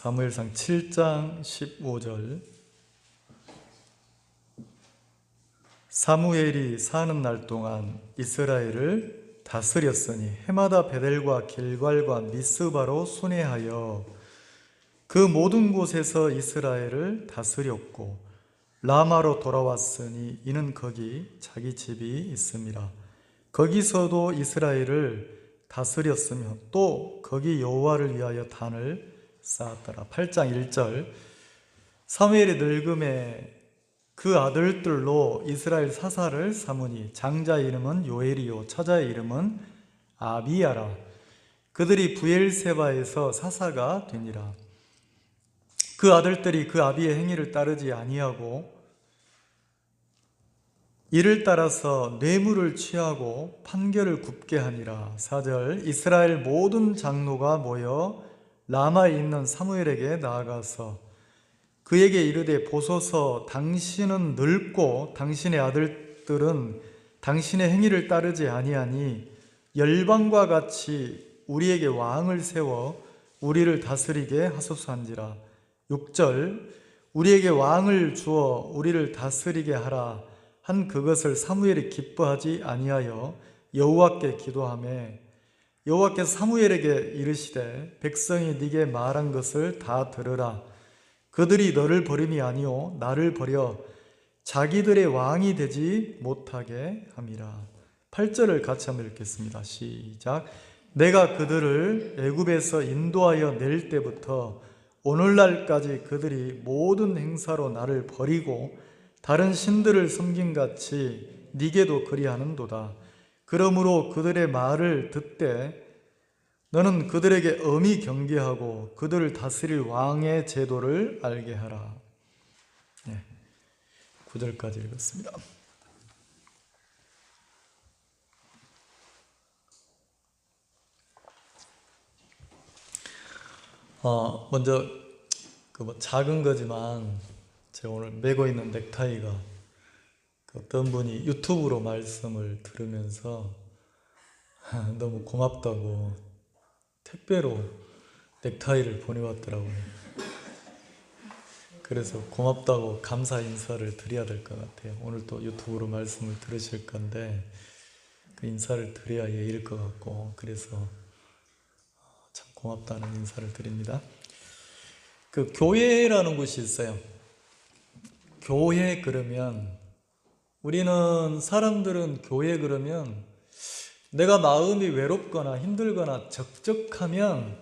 사무엘상 7장 15절. 사무엘이 사는 날 동안 이스라엘을 다스렸으니 해마다 베델과 길갈과 미스바로 순회하여 그 모든 곳에서 이스라엘을 다스렸고 라마로 돌아왔으니 이는 거기 자기 집이 있음이라. 거기서도 이스라엘을 다스렸으며 또 거기 여호와를 위하여 단을 쌓았더라. 8장 1절. 사무엘의 늙음에 그 아들들로 이스라엘 사사를 삼으니 장자의 이름은 요엘이요 처자의 이름은 아비야라. 그들이 브엘세바에서 사사가 되니라. 그 아들들이 그 아비의 행위를 따르지 아니하고 이를 따라서 뇌물을 취하고 판결을 굽게 하니라. 4절. 이스라엘 모든 장로가 모여 라마에 있는 사무엘에게 나아가서 그에게 이르되 보소서, 당신은 늙고 당신의 아들들은 당신의 행위를 따르지 아니하니 열방과 같이 우리에게 왕을 세워 우리를 다스리게 하소서한지라. 6절. 우리에게 왕을 주어 우리를 다스리게 하라 한 그것을 사무엘이 기뻐하지 아니하여 여호와께 기도하매 여호와께서 사무엘에게 이르시되 백성이 네게 말한 것을 다 들으라. 그들이 너를 버림이 아니요 나를 버려 자기들의 왕이 되지 못하게 함이라. 8절을 같이 한번 읽겠습니다. 시작. 내가 그들을 애굽에서 인도하여 낼 때부터 오늘날까지 그들이 모든 행사로 나를 버리고 다른 신들을 섬김같이 네게도 그리하는도다. 그러므로 그들의 말을 듣되 너는 그들에게 엄히 경계하고 그들을 다스릴 왕의 제도를 알게 하라. 9절까지 읽었습니다. 먼저 작은 거지만 제가 오늘 메고 있는 넥타이가 어떤 분이 유튜브로 말씀을 들으면서 너무 고맙다고 택배로 넥타이를 보내왔더라고요. 그래서 고맙다고 감사 인사를 드려야 될 것 같아요. 오늘 또 유튜브로 말씀을 들으실 건데 그 인사를 드려야 예의일 것 같고, 그래서 참 고맙다는 인사를 드립니다. 그 교회라는 곳이 있어요. 교회 그러면 우리는 사람들은 교회 그러면 내가 마음이 외롭거나 힘들거나 적적하면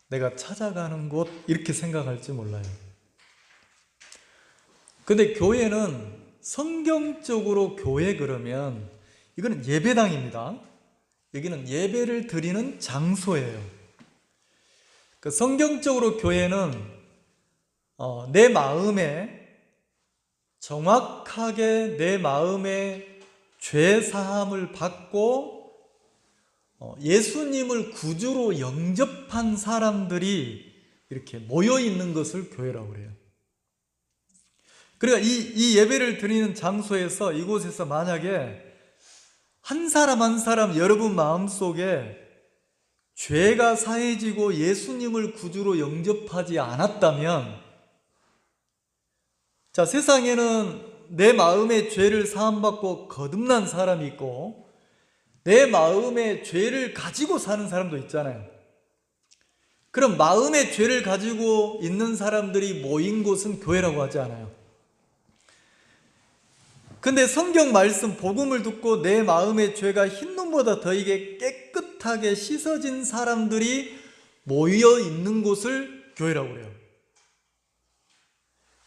내가 찾아가는 곳 이렇게 생각할지 몰라요. 근데 교회는 성경적으로 교회 그러면 이거는 예배당입니다. 여기는 예배를 드리는 장소예요. 그 성경적으로 교회는 내 마음에 정확하게 내 마음의 죄 사함을 받고 예수님을 구주로 영접한 사람들이 이렇게 모여 있는 것을 교회라고 그래요. 그러니까 이 예배를 드리는 장소에서, 이곳에서 만약에 한 사람 한 사람 여러분 마음속에 죄가 사해지고 예수님을 구주로 영접하지 않았다면, 자, 세상에는 내 마음의 죄를 사함받고 거듭난 사람이 있고 내 마음의 죄를 가지고 사는 사람도 있잖아요. 그럼 마음의 죄를 가지고 있는 사람들이 모인 곳은 교회라고 하지 않아요. 근데 성경 말씀 복음을 듣고 내 마음의 죄가 흰눈보다 더이게 깨끗하게 씻어진 사람들이 모여 있는 곳을 교회라고 그래요.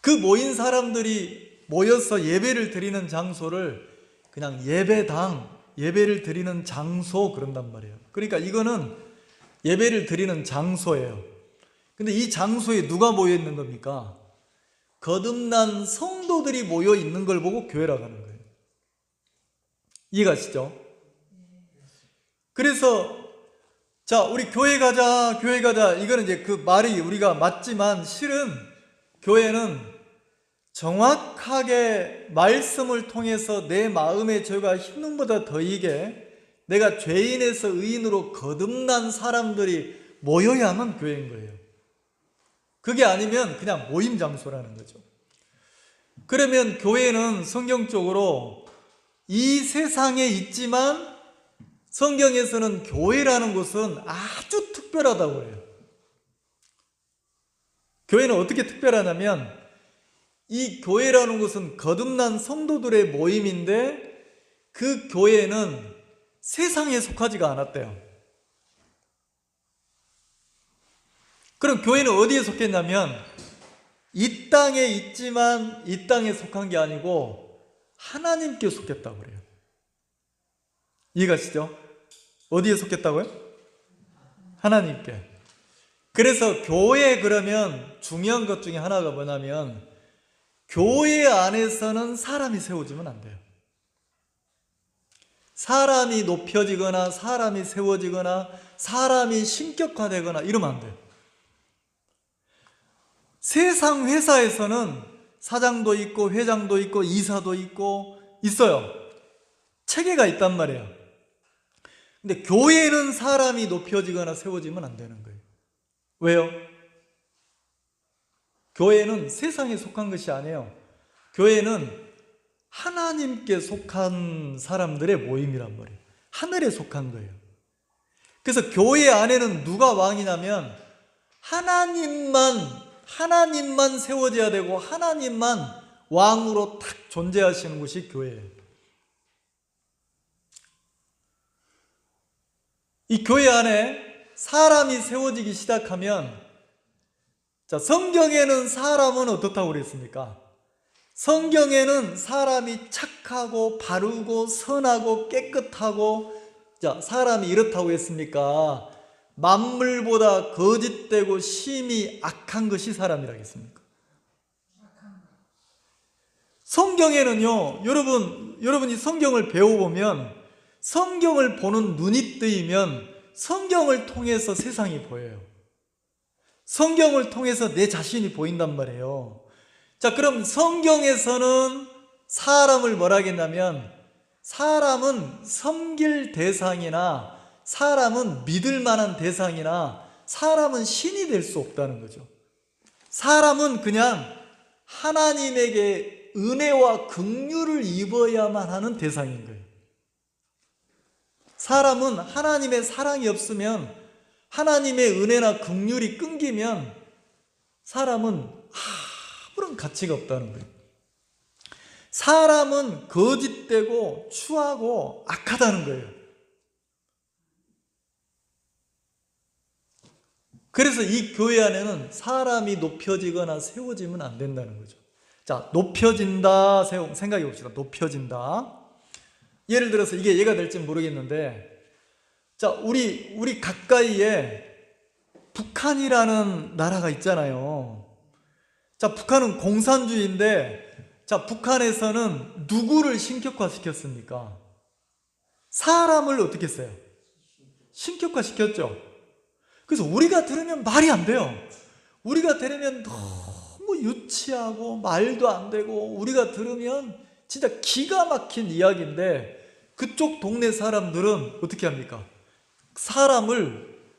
그 모인 사람들이 모여서 예배를 드리는 장소를 그냥 예배당, 예배를 드리는 장소 그런단 말이에요. 그러니까 이거는 예배를 드리는 장소예요. 근데 이 장소에 누가 모여 있는 겁니까? 거듭난 성도들이 모여 있는 걸 보고 교회라고 하는 거예요. 이해가시죠? 그래서 자, 우리 교회 가자, 교회 가자. 이거는 이제 그 말이 우리가 맞지만 실은 교회는 정확하게 말씀을 통해서 내 마음의 죄가 흰눈보다 더이게 내가 죄인에서 의인으로 거듭난 사람들이 모여야만 교회인 거예요. 그게 아니면 그냥 모임 장소라는 거죠. 그러면 교회는 성경적으로 이 세상에 있지만 성경에서는 교회라는 것은 아주 특별하다고 해요. 교회는 어떻게 특별하냐면 이 교회라는 것은 거듭난 성도들의 모임인데 그 교회는 세상에 속하지가 않았대요. 그럼 교회는 어디에 속했냐면 이 땅에 있지만 이 땅에 속한 게 아니고 하나님께 속했다고 그래요. 이해가시죠? 어디에 속했다고요? 하나님께. 그래서 교회 그러면 중요한 것 중에 하나가 뭐냐면 교회 안에서는 사람이 세워지면 안 돼요. 사람이 높여지거나 사람이 세워지거나 사람이 신격화되거나 이러면 안 돼요. 세상 회사에서는 사장도 있고 회장도 있고 이사도 있고 있어요. 체계가 있단 말이에요. 근데 교회는 사람이 높여지거나 세워지면 안 되는 거예요. 왜요? 교회는 세상에 속한 것이 아니에요. 교회는 하나님께 속한 사람들의 모임이란 말이에요. 하늘에 속한 거예요. 그래서 교회 안에는 누가 왕이냐면 하나님만 세워져야 되고 하나님만 왕으로 딱 존재하시는 곳이 교회예요. 이 교회 안에 사람이 세워지기 시작하면, 자, 성경에는 사람은 어떻다고 그랬습니까? 성경에는 사람이 착하고 바르고 선하고 깨끗하고, 자, 사람이 이렇다고 했습니까? 만물보다 거짓되고 심히 악한 것이 사람이라고 했습니까? 성경에는요, 여러분이 성경을 배워보면 성경을 보는 눈이 뜨이면 성경을 통해서 세상이 보여요. 성경을 통해서 내 자신이 보인단 말이에요. 자, 그럼 성경에서는 사람을 뭐라 하겠냐면 사람은 섬길 대상이나 사람은 믿을 만한 대상이나 사람은 신이 될 수 없다는 거죠. 사람은 그냥 하나님에게 은혜와 긍휼을 입어야만 하는 대상인 거예요. 사람은 하나님의 사랑이 없으면, 하나님의 은혜나 긍휼이 끊기면 사람은 아무런 가치가 없다는 거예요. 사람은 거짓되고 추하고 악하다는 거예요. 그래서 이 교회 안에는 사람이 높여지거나 세워지면 안 된다는 거죠. 자, 높여진다 생각해 봅시다. 높여진다. 예를 들어서 이게 이해가 될지 모르겠는데, 자, 우리 가까이에 북한이라는 나라가 있잖아요. 자, 북한은 공산주의인데, 자, 북한에서는 누구를 신격화시켰습니까? 사람을 어떻게 했어요? 신격화시켰죠. 그래서 우리가 들으면 말이 안 돼요. 우리가 들으면 너무 유치하고 말도 안 되고, 우리가 들으면 진짜 기가 막힌 이야기인데 그쪽 동네 사람들은 어떻게 합니까?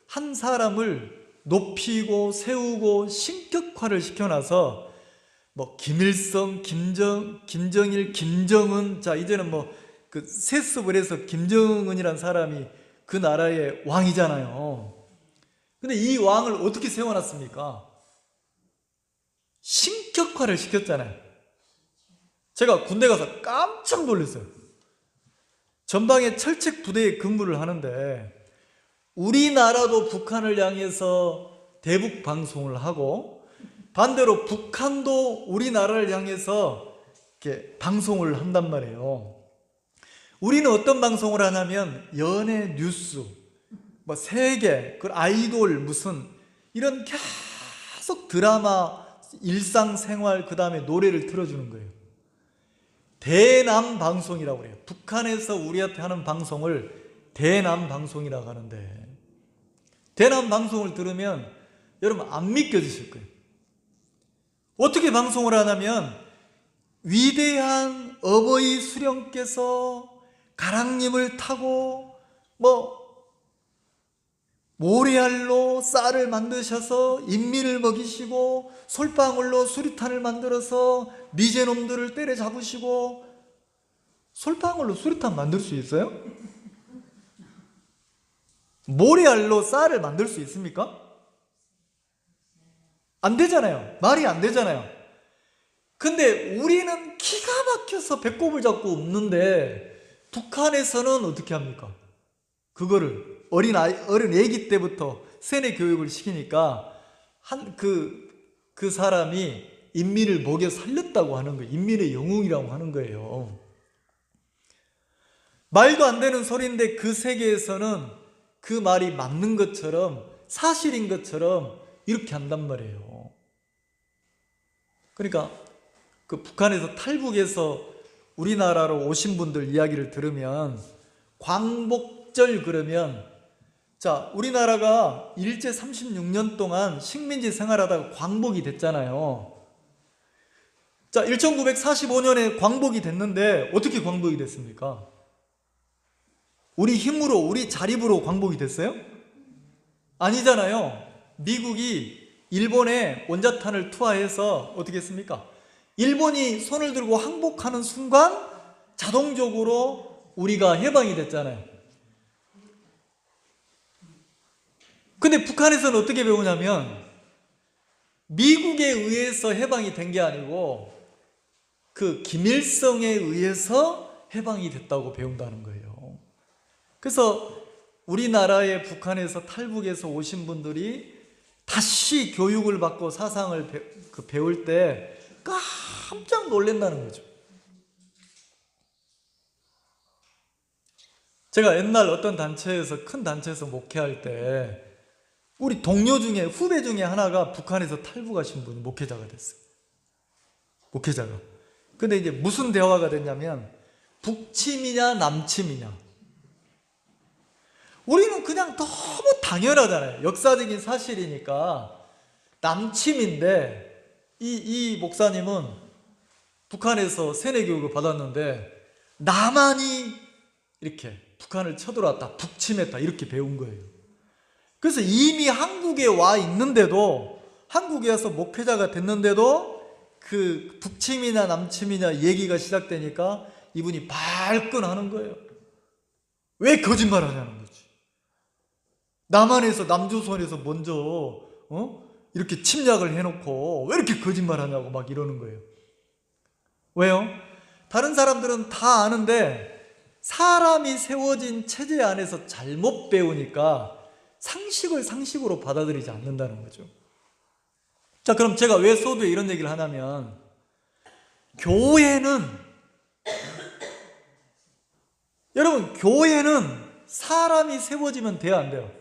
한 사람을 높이고 세우고 신격화를 시켜놔서 뭐 김일성, 김정일, 김정은, 자, 이제는 뭐 그 세습을 해서 김정은이라는 사람이 그 나라의 왕이잖아요. 근데 이 왕을 어떻게 세워놨습니까? 신격화를 시켰잖아요. 제가 군대 가서 깜짝 놀랐어요. 전방에 철책 부대에 근무를 하는데 우리나라도 북한을 향해서 대북 방송을 하고 반대로 북한도 우리나라를 향해서 이렇게 방송을 한단 말이에요. 우리는 어떤 방송을 하냐면 연예 뉴스, 뭐 세계, 그 아이돌 무슨 이런 계속 드라마, 일상생활, 그 다음에 노래를 틀어주는 거예요. 대남방송이라고 해요. 북한에서 우리한테 하는 방송을 대남방송이라고 하는데, 대남방송을 들으면 여러분 안 믿겨지실 거예요. 어떻게 방송을 하냐면 위대한 어버이 수령께서 가랑님을 타고 뭐 모래알로 쌀을 만드셔서 인민을 먹이시고 솔방울로 수류탄을 만들어서 미제놈들을 때려잡으시고. 솔방울로 수류탄 만들 수 있어요? 모래알로 쌀을 만들 수 있습니까? 안 되잖아요. 말이 안 되잖아요. 근데 우리는 기가 막혀서 배꼽을 잡고 웃는데 북한에서는 어떻게 합니까? 그거를 어린 애기 때부터 세뇌 교육을 시키니까 그 사람이 인민을 먹여 살렸다고 하는 거예요. 인민의 영웅이라고 하는 거예요. 말도 안 되는 소리인데 그 세계에서는 그 말이 맞는 것처럼 사실인 것처럼 이렇게 한단 말이에요. 그러니까 그 북한에서 탈북해서 우리나라로 오신 분들 이야기를 들으면 광복절 그러면, 자, 우리나라가 일제 36년 동안 식민지 생활하다가 광복이 됐잖아요. 자, 1945년에 광복이 됐는데 어떻게 광복이 됐습니까? 우리 힘으로, 우리 자립으로 광복이 됐어요? 아니잖아요. 미국이 일본에 원자탄을 투하해서 어떻게 했습니까? 일본이 손을 들고 항복하는 순간 자동적으로 우리가 해방이 됐잖아요. 근데 북한에서는 어떻게 배우냐면 미국에 의해서 해방이 된 게 아니고 그 김일성에 의해서 해방이 됐다고 배운다는 거예요. 그래서 우리나라의 북한에서 탈북해서 오신 분들이 다시 교육을 받고 사상을 배울 때 깜짝 놀란다는 거죠. 제가 옛날 어떤 단체에서, 큰 단체에서 목회할 때 우리 동료 중에, 후배 중에 하나가 북한에서 탈북하신 분이 목회자가 됐어요. 목회자가. 근데 이제 무슨 대화가 됐냐면 북침이냐 남침이냐. 우리는 그냥 너무 당연하잖아요. 역사적인 사실이니까 남침인데 이 목사님은 북한에서 세뇌 교육을 받았는데 남한이 이렇게 북한을 쳐들어왔다, 북침했다 이렇게 배운 거예요. 그래서 이미 한국에 와 있는데도, 한국에 와서 목회자가 됐는데도 그 북침이냐 남침이냐 얘기가 시작되니까 이분이 발끈하는 거예요. 왜 거짓말 하냐는 거지. 남한에서, 남조선에서 먼저 이렇게 침략을 해놓고 왜 이렇게 거짓말 하냐고 막 이러는 거예요. 왜요? 다른 사람들은 다 아는데 사람이 세워진 체제 안에서 잘못 배우니까 상식을 상식으로 받아들이지 않는다는 거죠. 자, 그럼 제가 왜 소두에 이런 얘기를 하냐면, 여러분, 교회는 사람이 세워지면 돼요, 안 돼요?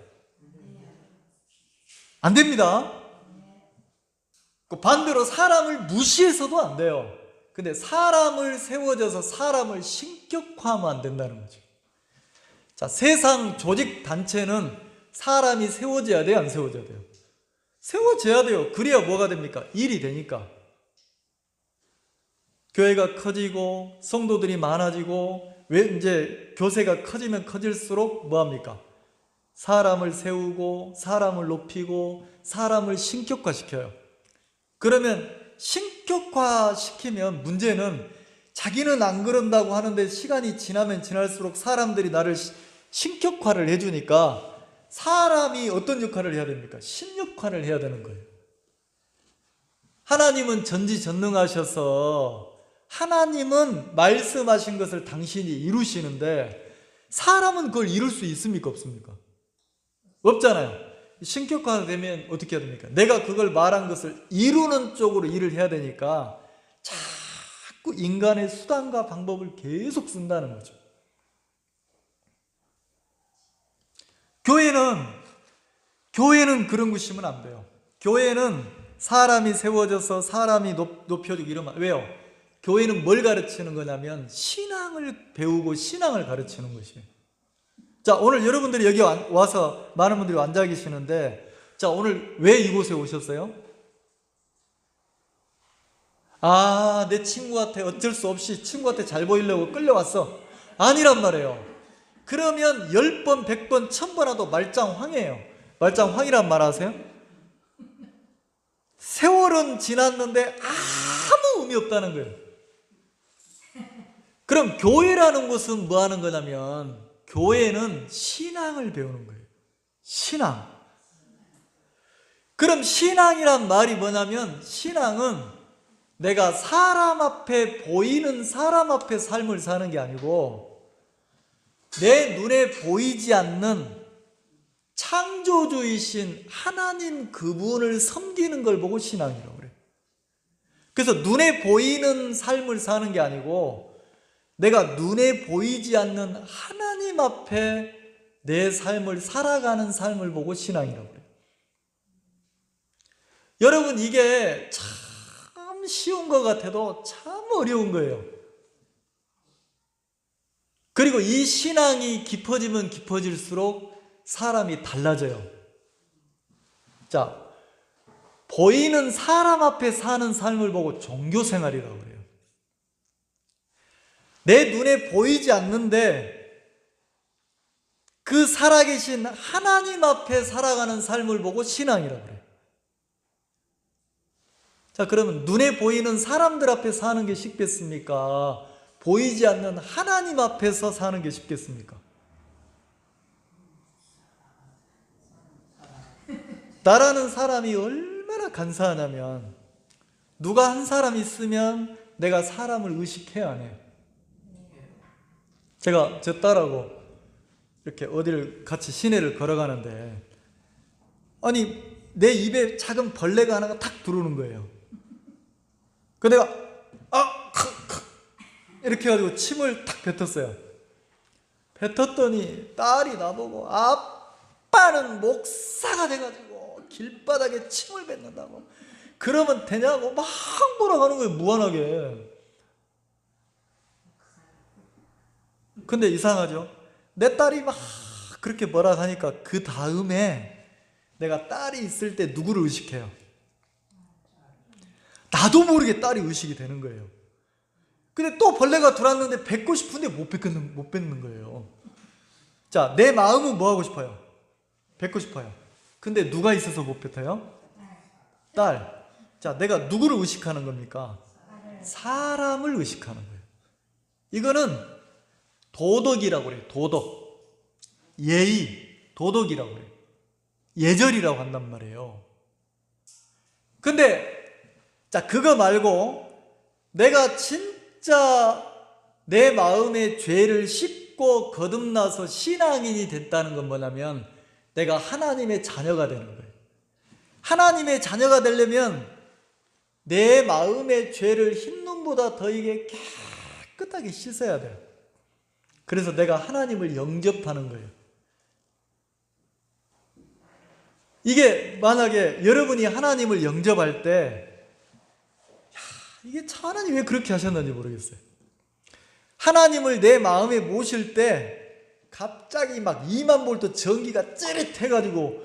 안 됩니다. 반대로 사람을 무시해서도 안 돼요. 근데 사람을 세워져서 사람을 신격화하면 안 된다는 거죠. 자, 세상 조직 단체는 사람이 세워져야 돼요, 안 세워져야 돼요? 세워져야 돼요. 그래야 뭐가 됩니까? 일이 되니까. 교회가 커지고 성도들이 많아지고, 왜 이제 교세가 커지면 커질수록 뭐합니까? 사람을 세우고 사람을 높이고 사람을 신격화시켜요. 그러면 신격화시키면 문제는 자기는 안 그런다고 하는데 시간이 지나면 지날수록 사람들이 나를 신격화를 해주니까 사람이 어떤 역할을 해야 됩니까? 신역할을 해야 되는 거예요. 하나님은 전지전능하셔서 하나님은 말씀하신 것을 당신이 이루시는데 사람은 그걸 이룰 수 있습니까? 없습니까? 없잖아요. 신격화되면 어떻게 해야 됩니까? 내가 그걸 말한 것을 이루는 쪽으로 일을 해야 되니까 자꾸 인간의 수단과 방법을 계속 쓴다는 거죠. 교회는 그런 곳이면 안 돼요. 교회는 사람이 세워져서 사람이 높여주고 이러면, 왜요? 교회는 뭘 가르치는 거냐면 신앙을 배우고 신앙을 가르치는 것이에요. 자, 오늘 여러분들이 여기 와서 많은 분들이 앉아 계시는데, 자, 오늘 왜 이곳에 오셨어요? 아, 내 친구한테 어쩔 수 없이 친구한테 잘 보이려고 끌려왔어. 아니란 말이에요. 그러면 10번, 100번, 1000번 와도 말짱 황해요. 말짱 황이란 말 아세요? 세월은 지났는데 아무 의미 없다는 거예요. 그럼 교회라는 곳은 뭐 하는 거냐면 교회는 신앙을 배우는 거예요. 신앙. 그럼 신앙이란 말이 뭐냐면 신앙은 내가 사람 앞에 보이는 사람 앞에 삶을 사는 게 아니고 내 눈에 보이지 않는 창조주이신 하나님 그분을 섬기는 걸 보고 신앙이라고 그래요. 그래서 눈에 보이는 삶을 사는 게 아니고 내가 눈에 보이지 않는 하나님 앞에 내 삶을 살아가는 삶을 보고 신앙이라고 그래요. 여러분, 이게 참 쉬운 것 같아도 참 어려운 거예요. 그리고 이 신앙이 깊어지면 깊어질수록 사람이 달라져요. 자, 보이는 사람 앞에 사는 삶을 보고 종교생활이라고 그래요. 내 눈에 보이지 않는데 그 살아계신 하나님 앞에 살아가는 삶을 보고 신앙이라고 그래요. 자, 그러면 눈에 보이는 사람들 앞에 사는 게 쉽겠습니까? 보이지 않는 하나님 앞에서 사는 게 쉽겠습니까? 나라는 사람이 얼마나 간사하냐면 누가 한 사람 있으면 내가 사람을 의식해야 안 해요. 제가 저 딸하고 이렇게 어디를 같이 시내를 걸어가는데 아니 내 입에 작은 벌레가 하나가 탁 들어오는 거예요. 그 내가 이렇게 해가지고 침을 탁 뱉었어요. 뱉었더니 딸이 나보고 아빠는 목사가 돼가지고 길바닥에 침을 뱉는다고 그러면 되냐고 막 뭐라 하는 거예요. 무한하게. 근데 이상하죠. 내 딸이 막 그렇게 뭐라 하니까 그 다음에 내가 딸이 있을 때 누구를 의식해요? 나도 모르게 딸이 의식이 되는 거예요. 근데 또 벌레가 들어왔는데 뱉고 싶은데 못 뱉는 거예요. 자, 내 마음은 뭐 하고 싶어요? 뱉고 싶어요. 근데 누가 있어서 못 뱉어요? 딸. 자, 내가 누구를 의식하는 겁니까? 사람을 의식하는 거예요. 이거는 도덕이라고 그래요. 도덕. 예의. 도덕이라고 그래요. 예절이라고 한단 말이에요. 근데 자, 그거 말고 내가 진짜 내 마음의 죄를 씻고 거듭나서 신앙인이 됐다는 건 뭐냐면 내가 하나님의 자녀가 되는 거예요. 하나님의 자녀가 되려면 내 마음의 죄를 흰눈보다 더 이게 깨끗하게 씻어야 돼요. 그래서 내가 하나님을 영접하는 거예요. 이게 만약에 여러분이 하나님을 영접할 때 이게 참 하나님 왜 그렇게 하셨는지 모르겠어요. 하나님을 내 마음에 모실 때 갑자기 막 2만 볼트 전기가 찌릿해가지고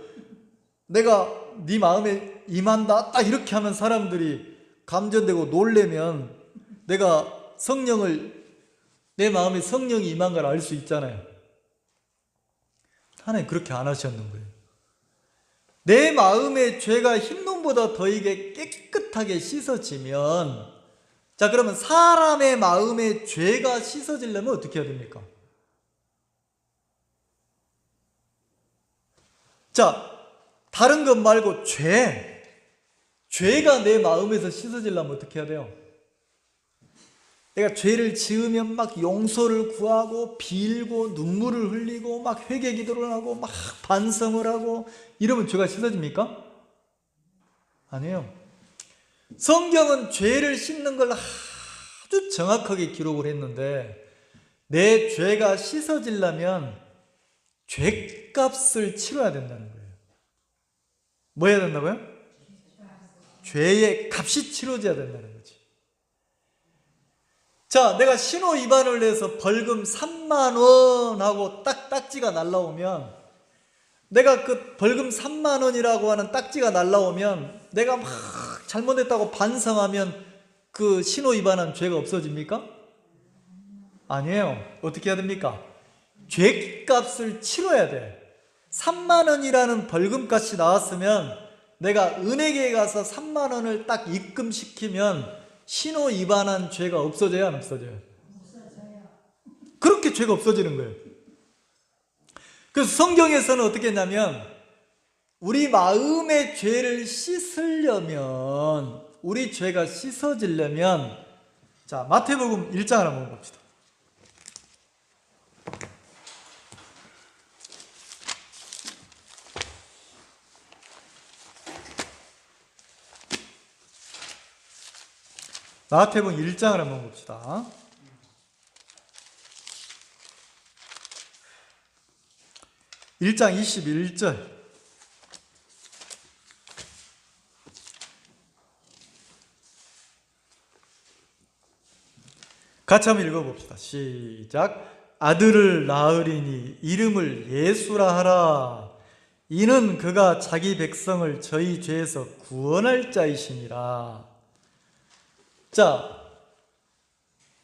내가 네 마음에 임한다 딱 이렇게 하면 사람들이 감전되고 놀래면 내가 성령을 내 마음에 성령이 임한 걸 알 수 있잖아요. 하나님 그렇게 안 하셨는 거예요. 내 마음의 죄가 흰눈보다 더 이게 깨끗하게 씻어지면 자, 그러면 사람의 마음의 죄가 씻어지려면 어떻게 해야 됩니까? 자, 다른 것 말고 죄가 내 마음에서 씻어지려면 어떻게 해야 돼요? 내가 죄를 지으면 막 용서를 구하고 빌고 눈물을 흘리고 막 회개 기도를 하고 막 반성을 하고 이러면 죄가 씻어집니까? 아니에요. 성경은 죄를 씻는 걸 아주 정확하게 기록을 했는데 내 죄가 씻어지려면 죄값을 치러야 된다는 거예요. 뭐 해야 된다고요? 죄의 값이 치러져야 된다는 거지. 자, 내가 신호 위반을 해서 벌금 3만 원 하고 딱지가 날라오면 내가 그 벌금 3만 원이라고 하는 딱지가 날라오면 내가 막 잘못했다고 반성하면 그 신호 위반한 죄가 없어집니까? 아니에요. 어떻게 해야 됩니까? 죄값을 치러야 돼. 3만 원이라는 벌금값이 나왔으면 내가 은행에 가서 3만 원을 딱 입금시키면 신호 위반한 죄가 없어져요, 안 없어져요? 그렇게 죄가 없어지는 거예요. 그래서 성경에서는 어떻게 했냐면 우리 마음의 죄를 씻으려면, 우리 죄가 씻어지려면, 자, 마태복음 1장을 한번 봅시다. 마태복음 1장을 한번 봅시다. (1장) 21절. 같이 한번 읽어봅시다. 시작. 아들을 낳으리니 이름을 예수라 하라. 이는 그가 자기 백성을 저희 죄에서 구원할 자이시니라. 자,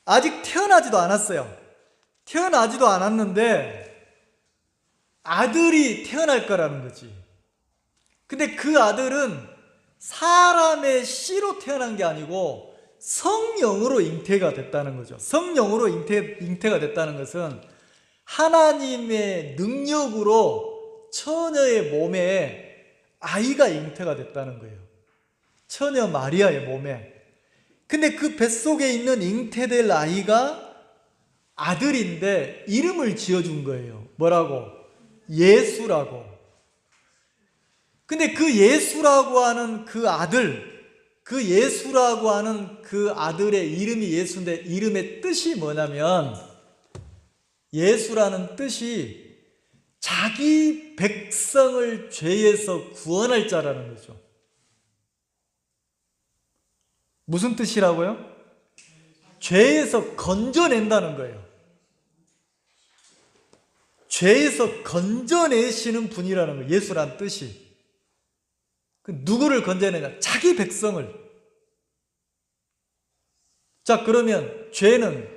아직 태어나지도 않았어요. 태어나지도 않았는데 아들이 태어날 거라는 거지. 근데 그 아들은 사람의 씨로 태어난 게 아니고 성령으로 잉태가 됐다는 거죠. 성령으로 잉태가 됐다는 것은 하나님의 능력으로 처녀의 몸에 아이가 잉태가 됐다는 거예요. 처녀 마리아의 몸에. 근데 그 뱃속에 있는 잉태될 아이가 아들인데 이름을 지어준 거예요. 뭐라고? 예수라고. 근데 그 예수라고 하는 그 아들, 그 예수라고 하는 그 아들의 이름이 예수인데 이름의 뜻이 뭐냐면, 예수라는 뜻이 자기 백성을 죄에서 구원할 자라는 거죠. 무슨 뜻이라고요? 죄에서 건져낸다는 거예요. 죄에서 건져내시는 분이라는 거예요. 예수란 뜻이. 누구를 건져내냐? 자기 백성을. 자, 그러면 죄는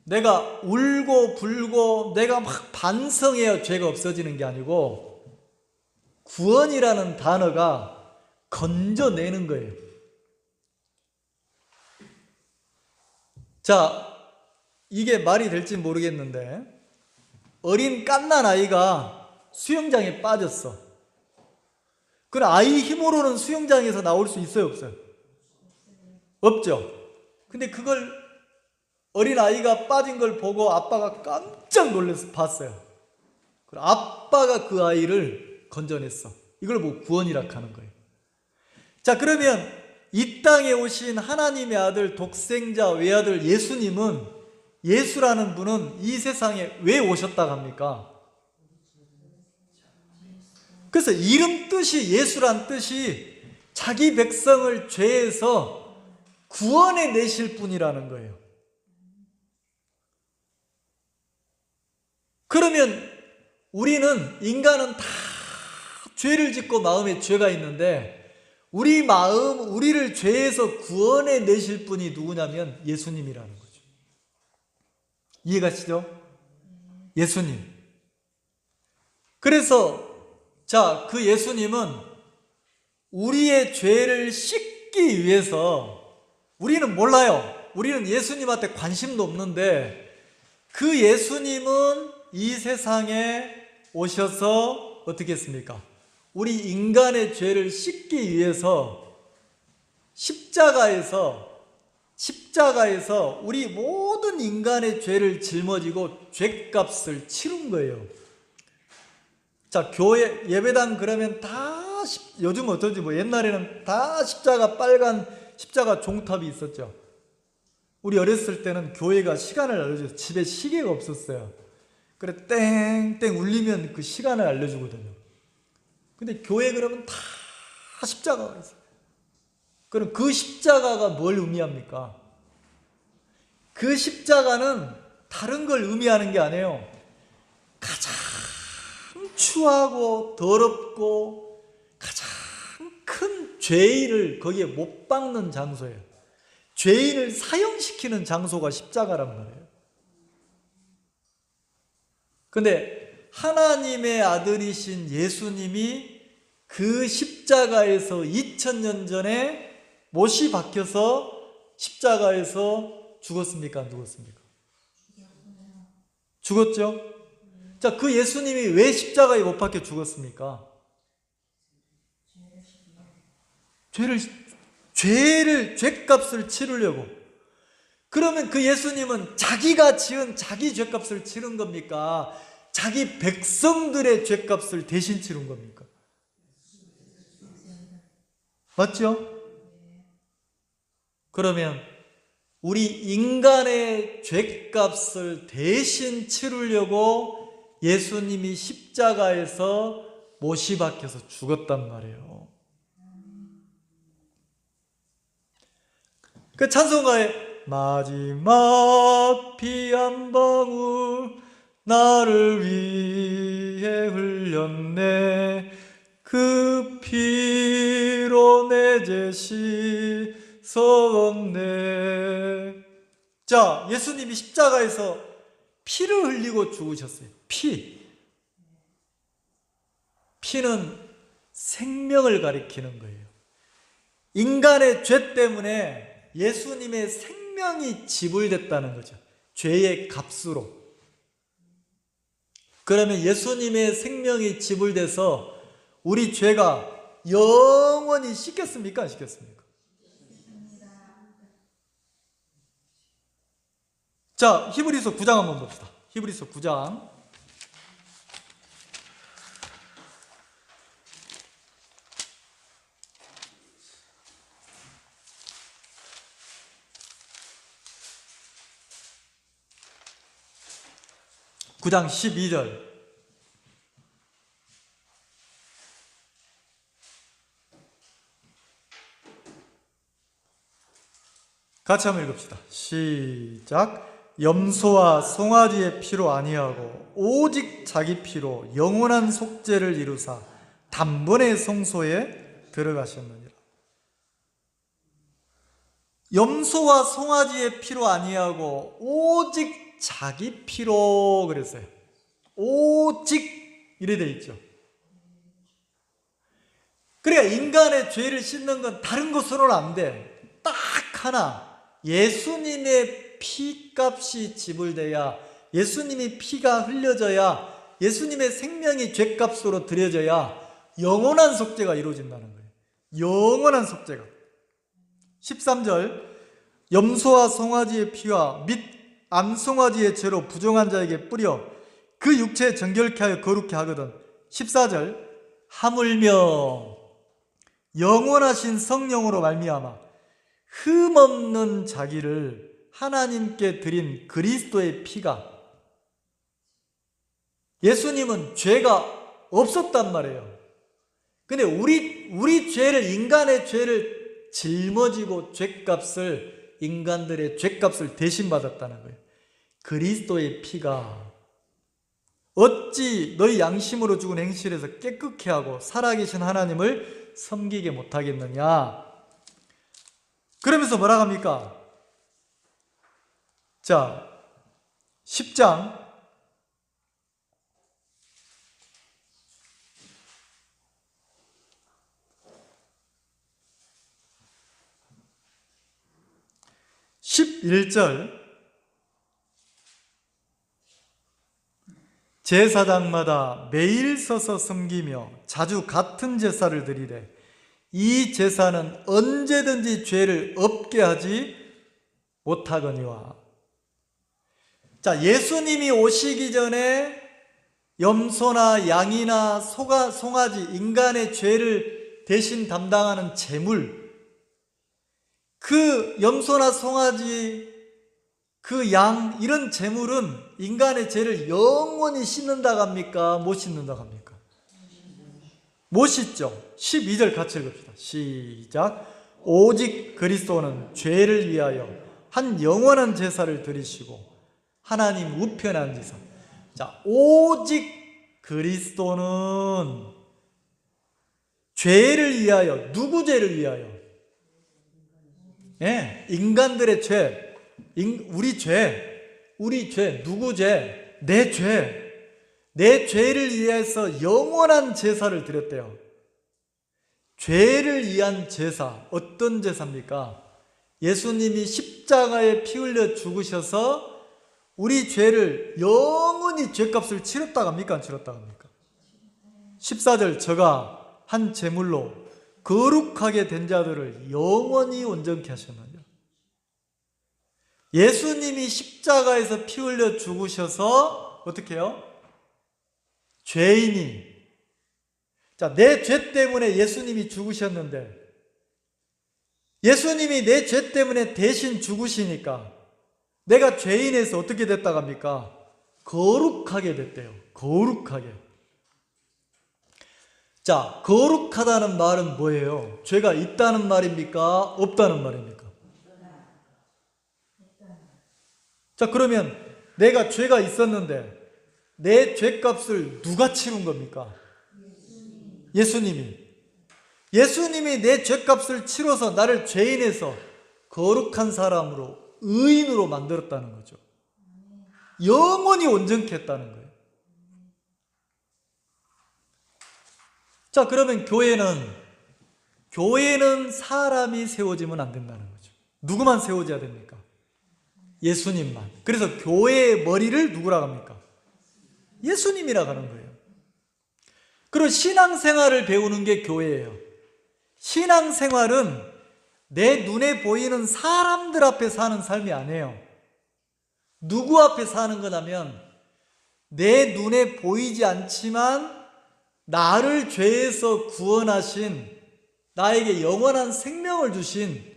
내가 울고 불고 내가 막 반성해야 죄가 없어지는 게 아니고 구원이라는 단어가 건져내는 거예요. 자, 이게 말이 될지 모르겠는데 어린 갓난 아이가 수영장에 빠졌어. 그럼 아이 힘으로는 수영장에서 나올 수 있어요, 없어요? 없죠. 근데 그걸 어린 아이가 빠진 걸 보고 아빠가 깜짝 놀라서 봤어요. 그럼 아빠가 그 아이를 건져냈어. 이걸 보고 구원이라 하는 거예요. 자, 그러면 이 땅에 오신 하나님의 아들, 독생자 외아들 예수님은, 예수라는 분은 이 세상에 왜 오셨다고 합니까? 그래서 이름 뜻이, 예수란 뜻이 자기 백성을 죄에서 구원해 내실 분이라는 거예요. 그러면 우리는, 인간은 다 죄를 짓고 마음에 죄가 있는데 우리 마음, 우리를 죄에서 구원해 내실 분이 누구냐면 예수님이라는 거죠. 이해가시죠? 예수님. 그래서 자, 그 예수님은 우리의 죄를 씻기 위해서, 우리는 몰라요. 우리는 예수님한테 관심도 없는데 그 예수님은 이 세상에 오셔서 어떻게 했습니까? 우리 인간의 죄를 씻기 위해서 십자가에서 우리 모든 인간의 죄를 짊어지고 죄값을 치른 거예요. 자, 교회 예배당 그러면 다 요즘 어떤지 옛날에는 다 십자가, 빨간 십자가 종탑이 있었죠. 우리 어렸을 때는 교회가 시간을 알려줘서 집에 시계가 없었어요. 그래 땡땡 울리면 그 시간을 알려주거든요. 근데 교회 그러면 다 십자가가 있어요. 그럼 그 십자가가 뭘 의미합니까? 그 십자가는 다른 걸 의미하는 게 아니에요. 가장 추하고 더럽고 가장 큰 죄인을 거기에 못 박는 장소예요. 죄인을 사형시키는 장소가 십자가란 말이에요. 근데 하나님의 아들이신 예수님이 그 십자가에서 2000년 전에 못이 박혀서 십자가에서 죽었습니까? 안 죽었습니까? 죽었죠? 자, 그 예수님이 왜 십자가에 못 박혀 죽었습니까? 죄값을 치르려고. 그러면 그 예수님은 자기가 지은 자기 죄값을 치른 겁니까? 자기 백성들의 죄값을 대신 치른 겁니까? 맞죠? 그러면 우리 인간의 죄값을 대신 치르려고 예수님이 십자가에서 못이 박혀서 죽었단 말이에요. 그 찬송가에 마지막 피 한 방울 나를 위해 흘렸네 그 피로 내 죄 씻었네. 자, 예수님이 십자가에서 피를 흘리고 죽으셨어요. 피는 생명을 가리키는 거예요. 인간의 죄 때문에 예수님의 생명이 지불됐다는 거죠. 죄의 값으로. 그러면 예수님의 생명이 지불돼서 우리 죄가 영원히 씻겼습니까? 안 씻겼습니까? 자, 히브리서 9장 한번 봅시다. 히브리서 9장. (9장) 12절. 같이 한번 읽읍시다. 시작. 염소와 송아지의 피로 아니하고 오직 자기 피로 영원한 속죄를 이루사 단번에 성소에 들어가셨느니라. 염소와 송아지의 피로 아니하고 오직 자기 피로 그랬어요. 오직 이래 돼 있죠. 그러니까 인간의 죄를 씻는 건 다른 것으로는 안 돼. 딱 하나, 예수님의 피값이 지불돼야, 예수님이 피가 흘려져야, 예수님의 생명이 죄값으로 드려져야 영원한 속죄가 이루어진다는 거예요. 영원한 속죄가. 13절. 염소와 송아지의 피와 및 암송아지의 죄로 부정한 자에게 뿌려 그 육체에 정결케 하여 거룩케 하거든. 14절. 하물며 영원하신 성령으로 말미암아 흠없는 자기를 하나님께 드린 그리스도의 피가, 예수님은 죄가 없었단 말이에요. 근데 우리 죄를, 인간의 죄를 짊어지고 죄값을, 인간들의 죄값을 대신 받았다는 거예요. 그리스도의 피가 어찌 너희 양심으로 죽은 행실에서 깨끗게 하고 살아계신 하나님을 섬기게 못하겠느냐. 그러면서 뭐라 합니까? 자, 10장 11절. 제사장마다 매일 서서 섬기며 자주 같은 제사를 드리되 이 제사는 언제든지 죄를 없게 하지 못하거니와. 자, 예수님이 오시기 전에 염소나 양이나 송아지, 인간의 죄를 대신 담당하는 제물, 그 염소나 송아지, 그 양, 이런 제물은 인간의 죄를 영원히 씻는다고 합니까? 못 씻는다고 합니까? 못 씻죠. 12절 같이 읽읍시다. 시작. 오직 그리스도는 죄를 위하여 한 영원한 제사를 드리시고 하나님 우편에 앉으사. 자, 오직 그리스도는 죄를 위하여, 누구 죄를 위하여? 예, 인간들의 죄, 우리 죄, 누구 죄? 내 죄. 내 죄를 위해서 영원한 제사를 드렸대요. 죄를 위한 제사, 어떤 제사입니까? 예수님이 십자가에 피 흘려 죽으셔서 우리 죄를 영원히 죄값을 치렀다 합니까? 안 치렀다 합니까? 14절, 저가 한 제물로 거룩하게 된 자들을 영원히 온전케 하셨느니라. 예수님이 십자가에서 피 흘려 죽으셔서 어떻게 해요? 죄인이, 자, 내 죄 때문에 예수님이 죽으셨는데, 예수님이 내 죄 때문에 대신 죽으시니까 내가 죄인에서 어떻게 됐다고 합니까? 거룩하게 됐대요. 거룩하게. 자, 거룩하다는 말은 뭐예요? 죄가 있다는 말입니까? 없다는 말입니까? 자, 그러면 내가 죄가 있었는데 내 죄값을 누가 치른 겁니까? 예수님이. 예수님이 내 죄값을 치러서 나를 죄인에서 거룩한 사람으로, 의인으로 만들었다는 거죠. 영원히 온전케 했다는 거예요. 자, 그러면 교회는 사람이 세워지면 안 된다는 거죠. 누구만 세워져야 됩니까? 예수님만. 그래서 교회의 머리를 누구라고 합니까? 예수님이라고 하는 거예요. 그리고 신앙생활을 배우는 게 교회예요. 신앙생활은 내 눈에 보이는 사람들 앞에 사는 삶이 아니에요. 누구 앞에 사는 거냐면 내 눈에 보이지 않지만 나를 죄에서 구원하신, 나에게 영원한 생명을 주신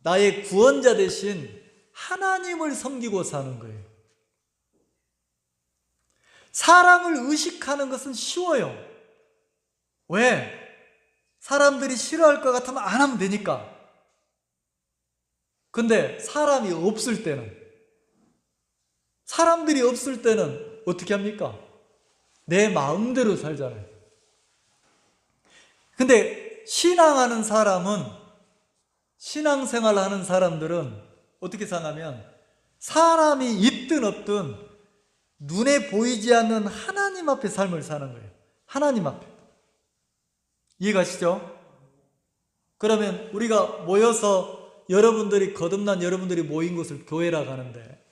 나의 구원자 되신 하나님을 섬기고 사는 거예요. 사람을 의식하는 것은 쉬워요. 왜? 사람들이 싫어할 것 같으면 안 하면 되니까. 근데 사람이 없을 때는, 사람들이 없을 때는 어떻게 합니까? 내 마음대로 살잖아요. 근데 신앙하는 사람은, 신앙생활 하는 사람들은 어떻게 사냐면 사람이 있든 없든 눈에 보이지 않는 하나님 앞에 삶을 사는 거예요. 하나님 앞에. 이해가시죠? 그러면 우리가 모여서 여러분들이, 거듭난 여러분들이 모인 곳을 교회라고 하는데,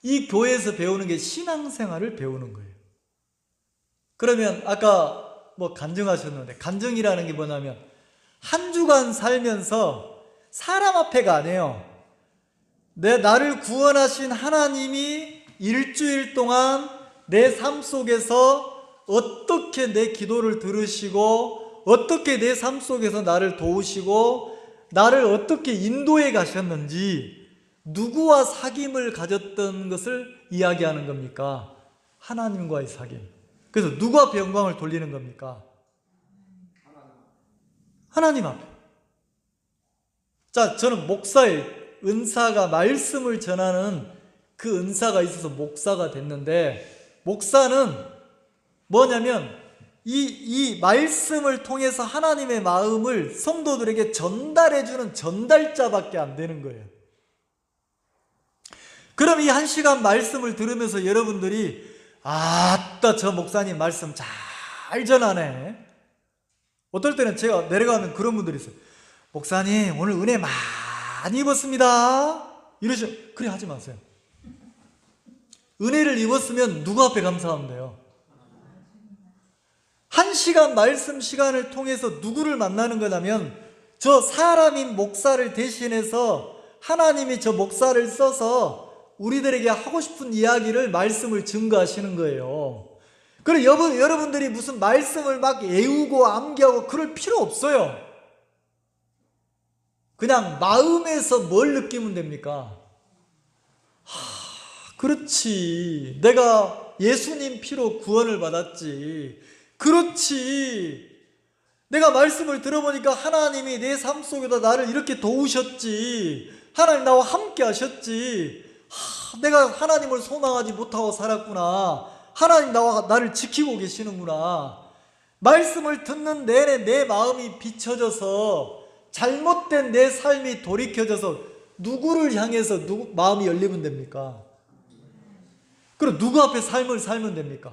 이 교회에서 배우는 게 신앙생활을 배우는 거예요. 그러면 아까 간증하셨는데, 간증이라는 게 뭐냐면 한 주간 살면서 사람 앞에가 아니에요. 나를 구원하신 하나님이 일주일 동안 내 삶 속에서 어떻게 내 기도를 들으시고 어떻게 내 삶 속에서 나를 도우시고 나를 어떻게 인도해 가셨는지, 누구와 사귐을 가졌던 것을 이야기하는 겁니까? 하나님과의 사귐. 그래서 누구 앞에 영광을 돌리는 겁니까? 하나님 앞에. 자, 저는 목사의 은사가, 말씀을 전하는 그 은사가 있어서 목사가 됐는데, 목사는 뭐냐면 이 말씀을 통해서 하나님의 마음을 성도들에게 전달해주는 전달자밖에 안 되는 거예요. 그럼 이 1시간 말씀을 들으면서 여러분들이 아따, 저 목사님 말씀 잘 전하네. 어떨 때는 제가 내려가면 그런 분들이 있어요. 목사님 오늘 은혜 많이 입었습니다. 이러시면, 그래 하지 마세요. 은혜를 입었으면 누구 앞에 감사하면 돼요? 1시간 말씀 시간을 통해서 누구를 만나는 거냐면 저 사람인 목사를 대신해서 하나님이 저 목사를 써서 우리들에게 하고 싶은 이야기를, 말씀을 증거하시는 거예요. 그리고 여러분들이 무슨 말씀을 막 외우고 암기하고 그럴 필요 없어요. 그냥 마음에서 뭘 느끼면 됩니까? 그렇지, 내가 예수님 피로 구원을 받았지. 그렇지, 내가 말씀을 들어보니까 하나님이 내 삶 속에다 나를 이렇게 도우셨지. 하나님 나와 함께 하셨지. 내가 하나님을 소망하지 못하고 살았구나. 하나님 나를 지키고 계시는구나. 말씀을 듣는 내내 내 마음이 비춰져서, 잘못된 내 삶이 돌이켜져서 누구를 향해서 마음이 열리면 됩니까? 그리고 누구 앞에 삶을 살면 됩니까?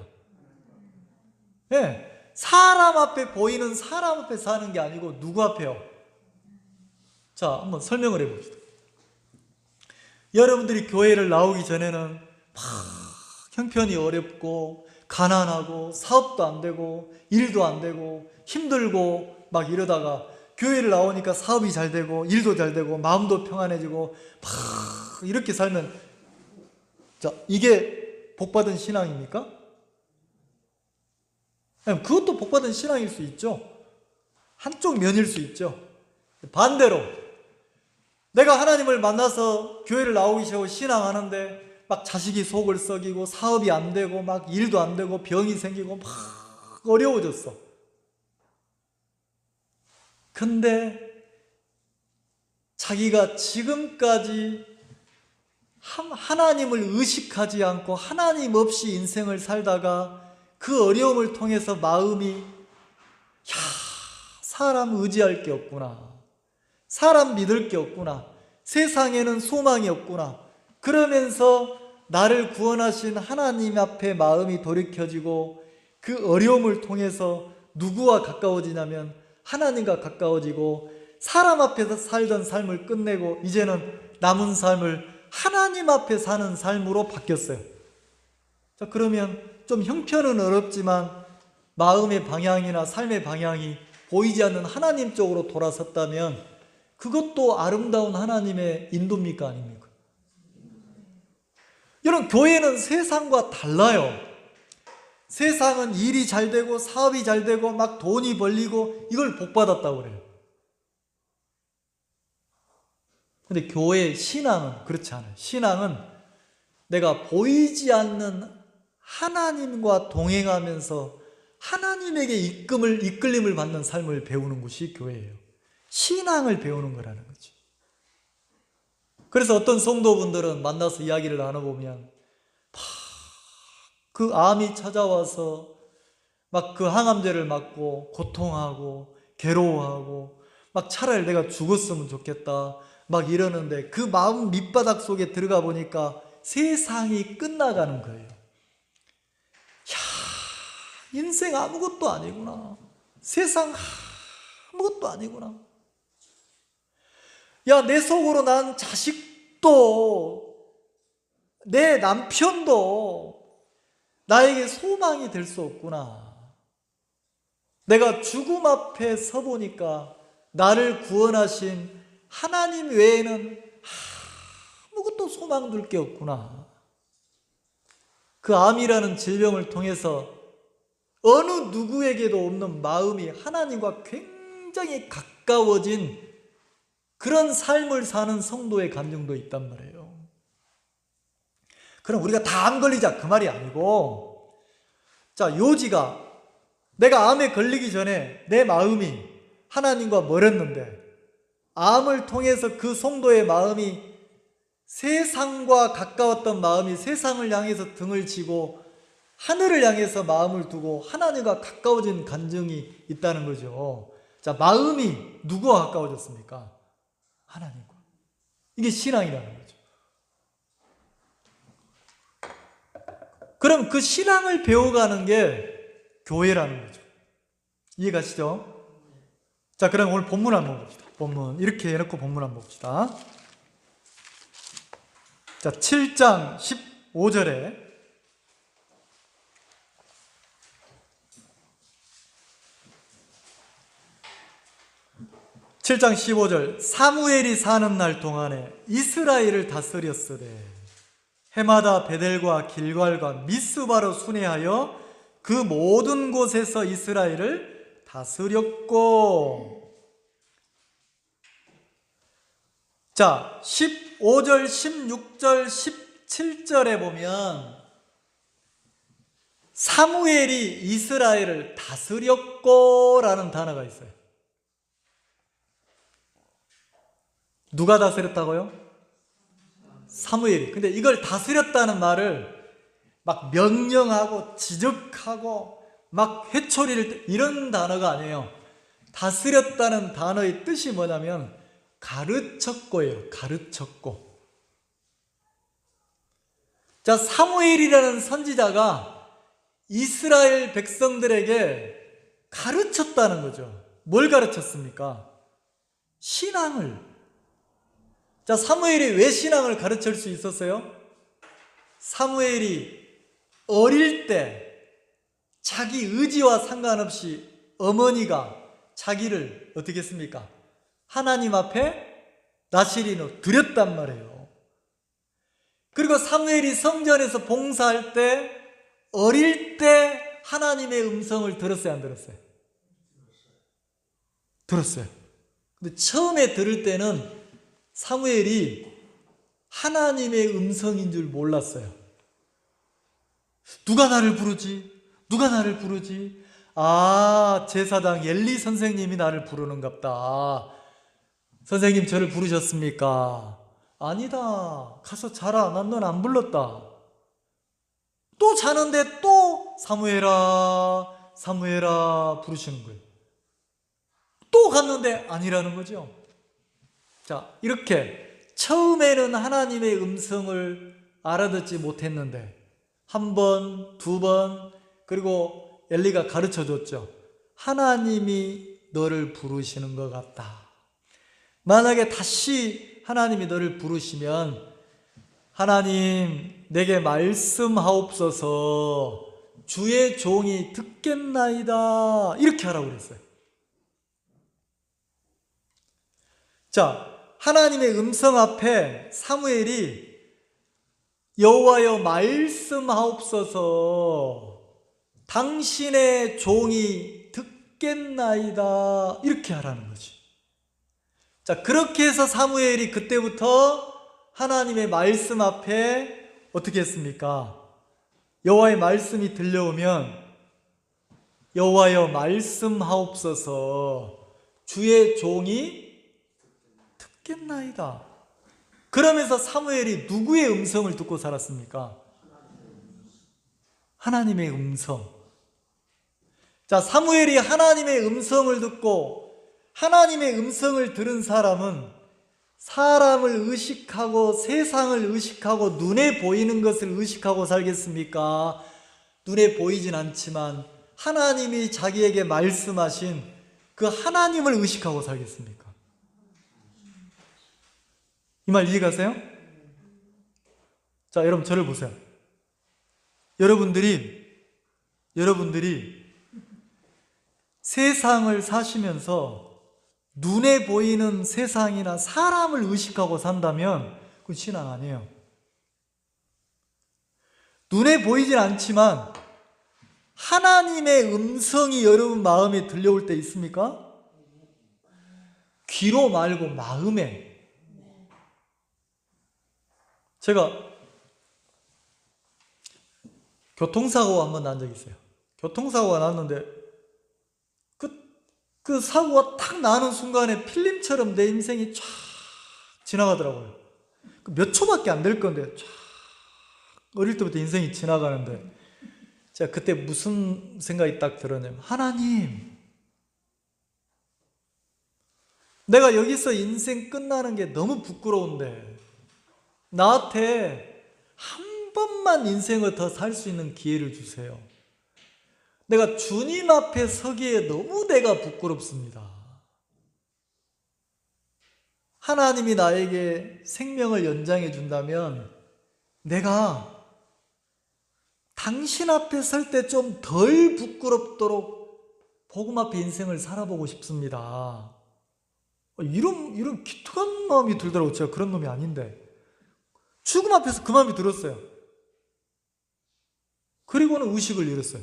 예, 사람 앞에 보이는 사람 앞에 사는 게 아니고 누구 앞에요? 자, 한번 설명을 해봅시다. 여러분들이 교회를 나오기 전에는 막 형편이 어렵고 가난하고 사업도 안 되고 일도 안 되고 힘들고 막 이러다가 교회를 나오니까 사업이 잘 되고 일도 잘 되고 마음도 평안해지고 막 이렇게 살면, 자, 이게 복받은 신앙입니까? 그것도 복받은 신앙일 수 있죠. 한쪽 면일 수 있죠. 반대로 내가 하나님을 만나서 교회를 나오기 시작하고 신앙하는데 막 자식이 속을 썩이고 사업이 안 되고 막 일도 안 되고 병이 생기고 막 어려워졌어. 근데 자기가 지금까지 하나님을 의식하지 않고 하나님 없이 인생을 살다가 그 어려움을 통해서 마음이, 사람 의지할 게 없구나, 사람 믿을 게 없구나, 세상에는 소망이 없구나, 그러면서 나를 구원하신 하나님 앞에 마음이 돌이켜지고 그 어려움을 통해서 누구와 가까워지냐면 하나님과 가까워지고 사람 앞에서 살던 삶을 끝내고 이제는 남은 삶을 하나님 앞에 사는 삶으로 바뀌었어요. 자, 그러면 좀 형편은 어렵지만 마음의 방향이나 삶의 방향이 보이지 않는 하나님 쪽으로 돌아섰다면 그것도 아름다운 하나님의 인도입니까? 아닙니까? 여러분, 교회는 세상과 달라요. 세상은 일이 잘 되고 사업이 잘 되고 막 돈이 벌리고 이걸 복받았다고 그래요. 근데 교회의 신앙은 그렇지 않아요. 신앙은 내가 보이지 않는 하나님과 동행하면서 하나님에게 이끌림을 받는 삶을 배우는 것이 교회예요. 신앙을 배우는 거라는 거죠. 그래서 어떤 성도분들은 만나서 이야기를 나눠보면 그 암이 찾아와서 막 그 항암제를 맞고 고통하고 괴로워하고 막 차라리 내가 죽었으면 좋겠다 막 이러는데 그 마음 밑바닥 속에 들어가 보니까 세상이 끝나가는 거예요. 인생 아무것도 아니구나. 세상 아무것도 아니구나. 내 속으로 난 자식도 내 남편도 나에게 소망이 될 수 없구나. 내가 죽음 앞에 서보니까 나를 구원하신 하나님 외에는 아무것도 소망 둘 게 없구나. 그 암이라는 질병을 통해서 어느 누구에게도 없는 마음이 하나님과 굉장히 가까워진 그런 삶을 사는 성도의 감정도 있단 말이에요. 그럼 우리가 다 암 걸리자 그 말이 아니고, 자, 요지가 내가 암에 걸리기 전에 내 마음이 하나님과 멀었는데 암을 통해서 그 성도의 마음이 세상과 가까웠던 마음이 세상을 향해서 등을 치고 하늘을 향해서 마음을 두고 하나님과 가까워진 감정이 있다는 거죠. 자, 마음이 누구와 가까워졌습니까? 하나님과. 이게 신앙이라는 거죠. 그럼 그 신앙을 배워가는 게 교회라는 거죠. 이해가시죠? 자, 그럼 오늘 본문 한번 봅시다. 본문 이렇게 해놓고 본문 한번 봅시다. 자, 7장 15절에 7장 15절 사무엘이 사는 날 동안에 이스라엘을 다스렸으되 해마다 베델과 길갈과 미스바로 순회하여 그 모든 곳에서 이스라엘을 다스렸고, 자, 15절, 16절, 17절에 보면 사무엘이 이스라엘을 다스렸고 라는 단어가 있어요. 누가 다스렸다고요? 사무엘이. 근데 이걸 다스렸다는 말을 막 명령하고 지적하고 막 회초리를 이런 단어가 아니에요. 다스렸다는 단어의 뜻이 뭐냐면 가르쳤고예요. 가르쳤고. 자, 사무엘이라는 선지자가 이스라엘 백성들에게 가르쳤다는 거죠. 뭘 가르쳤습니까? 신앙을. 자, 사무엘이 왜 신앙을 가르칠 수 있었어요? 사무엘이 어릴 때 자기 의지와 상관없이 어머니가 자기를 어떻게 했습니까? 하나님 앞에 나시린으로 드렸단 말이에요. 그리고 사무엘이 성전에서 봉사할 때 어릴 때 하나님의 음성을 들었어요, 안 들었어요? 들었어요. 근데 처음에 들을 때는 사무엘이 하나님의 음성인 줄 몰랐어요. 누가 나를 부르지? 누가 나를 부르지? 아, 제사장 엘리 선생님이 나를 부르는갑다. 선생님, 저를 부르셨습니까? 아니다. 가서 자라. 난 넌 안 불렀다. 또 자는데 또 사무엘아, 사무엘아 부르시는 거예요. 또 갔는데 아니라는 거죠. 자, 이렇게 처음에는 하나님의 음성을 알아듣지 못했는데 한 번, 두 번, 그리고 엘리가 가르쳐줬죠. 하나님이 너를 부르시는 것 같다. 만약에 다시 하나님이 너를 부르시면 하나님 내게 말씀하옵소서, 주의 종이 듣겠나이다, 이렇게 하라고 그랬어요. 자, 하나님의 음성 앞에 사무엘이 여호와여 말씀하옵소서, 당신의 종이 듣겠나이다, 이렇게 하라는 거지. 자, 그렇게 해서 사무엘이 그때부터 하나님의 말씀 앞에 어떻게 했습니까? 여호와의 말씀이 들려오면 여호와여 말씀하옵소서, 주의 종이 듣겠나이다. 그러면서 사무엘이 누구의 음성을 듣고 살았습니까? 하나님의 음성. 자, 사무엘이 하나님의 음성을 듣고 하나님의 음성을 들은 사람은 사람을 의식하고 세상을 의식하고 눈에 보이는 것을 의식하고 살겠습니까? 눈에 보이진 않지만 하나님이 자기에게 말씀하신 그 하나님을 의식하고 살겠습니까? 이 말 이해가세요? 자, 여러분 저를 보세요. 여러분들이 세상을 사시면서 눈에 보이는 세상이나 사람을 의식하고 산다면 그건 신앙 아니에요. 눈에 보이진 않지만 하나님의 음성이 여러분 마음에 들려올 때 있습니까? 귀로 말고 마음에. 제가 교통사고가 한번 난 적이 있어요. 교통사고가 났는데 그 사고가 탁 나는 순간에 필름처럼 내 인생이 쫙 지나가더라고요. 몇 초밖에 안 될 건데 쫙 어릴 때부터 인생이 지나가는데 제가 그때 무슨 생각이 딱 들었냐면, 하나님, 내가 여기서 인생 끝나는 게 너무 부끄러운데 나한테 한 번만 인생을 더 살 수 있는 기회를 주세요. 내가 주님 앞에 서기에 너무 내가 부끄럽습니다. 하나님이 나에게 생명을 연장해 준다면 내가 당신 앞에 설 때 좀 덜 부끄럽도록 복음 앞에 인생을 살아보고 싶습니다. 이런 기특한 마음이 들더라고요. 제가 그런 놈이 아닌데. 죽음 앞에서 그 마음이 들었어요. 그리고는 의식을 잃었어요.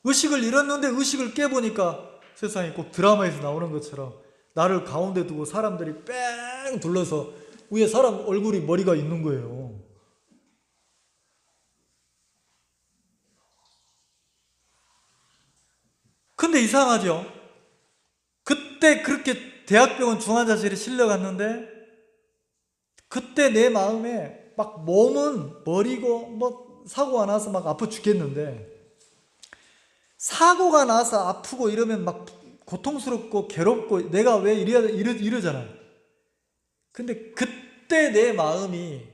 의식을 잃었는데 의식을 깨보니까 세상에 꼭 드라마에서 나오는 것처럼 나를 가운데 두고 사람들이 뺑 둘러서 위에 사람 얼굴이 머리가 있는 거예요. 근데 이상하죠? 그때 그렇게 대학병원 중환자실에 실려갔는데 그때 내 마음에 막 몸은 머리고 뭐 사고가 나서 막 아파 죽겠는데, 사고가 나서 아프고 이러면 막 고통스럽고 괴롭고 내가 왜 이러잖아요. 근데 그때 내 마음이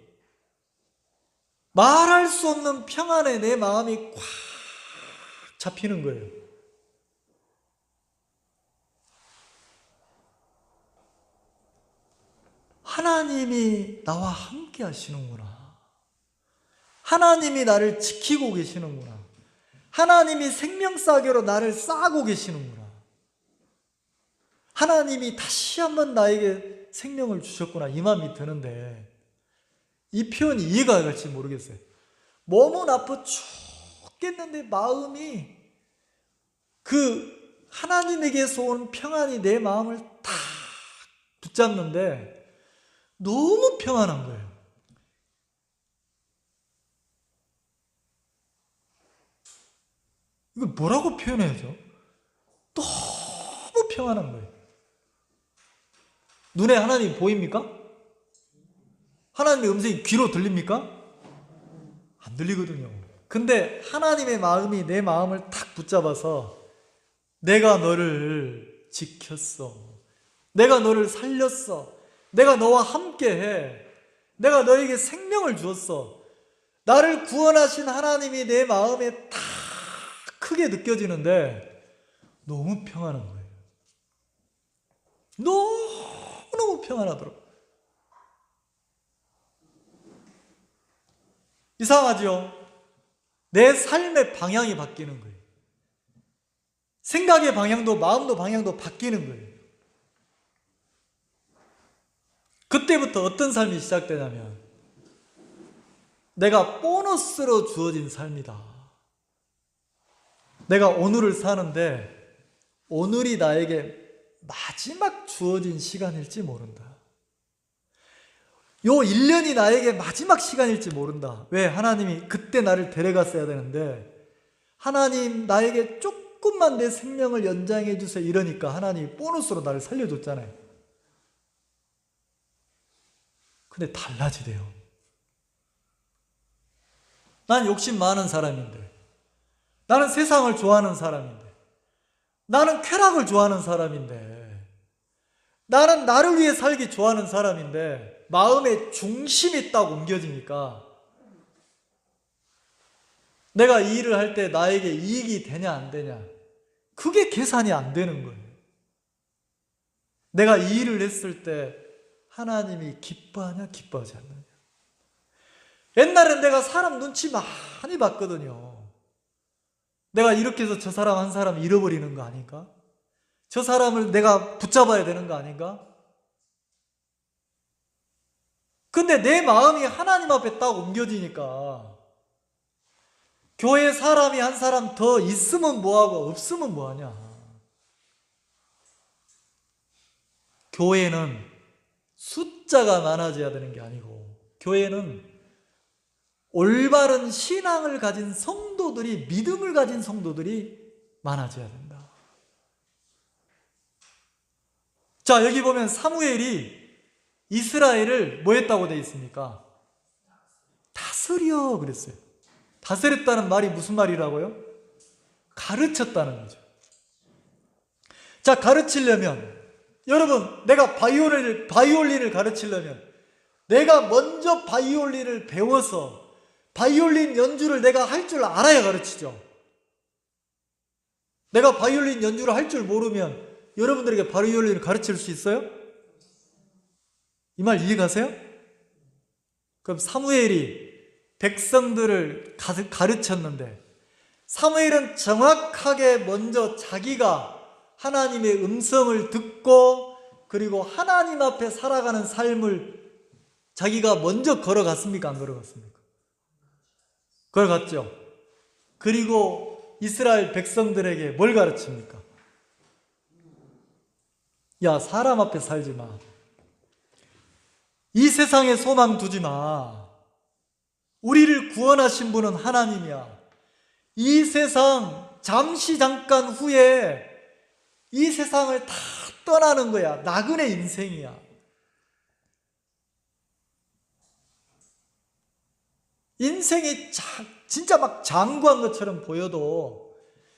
말할 수 없는 평안에 내 마음이 꽉 잡히는 거예요. 하나님이 나와 함께 하시는구나. 하나님이 나를 지키고 계시는구나. 하나님이 생명싸개로 나를 싸고 계시는구나. 하나님이 다시 한번 나에게 생명을 주셨구나. 이 마음이 드는데 이 표현이 이해가 갈지 모르겠어요. 몸은 아파 죽겠는데 마음이 그 하나님에게서 온 평안이 내 마음을 딱 붙잡는데 너무 평안한 거예요. 이걸 뭐라고 표현해야죠? 너무 평안한 거예요. 눈에 하나님 보입니까? 하나님의 음성이 귀로 들립니까? 안 들리거든요. 근데 하나님의 마음이 내 마음을 탁 붙잡아서 내가 너를 지켰어. 내가 너를 살렸어. 내가 너와 함께해. 내가 너에게 생명을 주었어. 나를 구원하신 하나님이 내 마음에 탁 크게 느껴지는데 너무 평안한 거예요. 너무너무 평안하더라고요. 이상하죠? 내 삶의 방향이 바뀌는 거예요. 생각의 방향도 마음도 방향도 바뀌는 거예요. 그때부터 어떤 삶이 시작되냐면 내가 보너스로 주어진 삶이다. 내가 오늘을 사는데 오늘이 나에게 마지막 주어진 시간일지 모른다. 요 1년이 나에게 마지막 시간일지 모른다. 왜? 하나님이 그때 나를 데려갔어야 되는데 하나님 나에게 조금만 내 생명을 연장해 주세요 이러니까 하나님이 보너스로 나를 살려줬잖아요. 근데 달라지대요. 난 욕심 많은 사람인데, 나는 세상을 좋아하는 사람인데, 나는 쾌락을 좋아하는 사람인데, 나는 나를 위해 살기 좋아하는 사람인데 마음에 중심이 딱 옮겨지니까 내가 이 일을 할 때 나에게 이익이 되냐 안 되냐 그게 계산이 안 되는 거예요. 내가 이 일을 했을 때 하나님이 기뻐하냐 기뻐하지 않느냐. 옛날엔 내가 사람 눈치 많이 봤거든요. 내가 이렇게 해서 저 사람 한 사람 잃어버리는 거 아닌가? 저 사람을 내가 붙잡아야 되는 거 아닌가? 근데 내 마음이 하나님 앞에 딱 옮겨지니까 교회 사람이 한 사람 더 있으면 뭐하고 없으면 뭐하냐. 교회는 숫자가 많아져야 되는 게 아니고 교회는 올바른 신앙을 가진 성도들이, 믿음을 가진 성도들이 많아져야 된다. 자, 여기 보면 사무엘이 이스라엘을 뭐 했다고 되어 있습니까? 다스려 그랬어요. 다스렸다는 말이 무슨 말이라고요? 가르쳤다는 거죠. 자, 가르치려면 여러분, 내가 바이올린을 가르치려면 내가 먼저 바이올린을 배워서 바이올린 연주를 내가 할 줄 알아야 가르치죠. 내가 바이올린 연주를 할 줄 모르면 여러분들에게 바이올린을 가르칠 수 있어요? 이 말 이해가세요? 그럼 사무엘이 백성들을 가르쳤는데 사무엘은 정확하게 먼저 자기가 하나님의 음성을 듣고 그리고 하나님 앞에 살아가는 삶을 자기가 먼저 걸어갔습니까? 안 걸어갔습니까? 걸어갔죠. 그리고 이스라엘 백성들에게 뭘 가르칩니까? 야, 사람 앞에 살지 마. 이 세상에 소망 두지 마. 우리를 구원하신 분은 하나님이야. 이 세상 잠시 잠깐 후에 이 세상을 다 떠나는 거야. 나그네 인생이야. 인생이 진짜 막 장구한 것처럼 보여도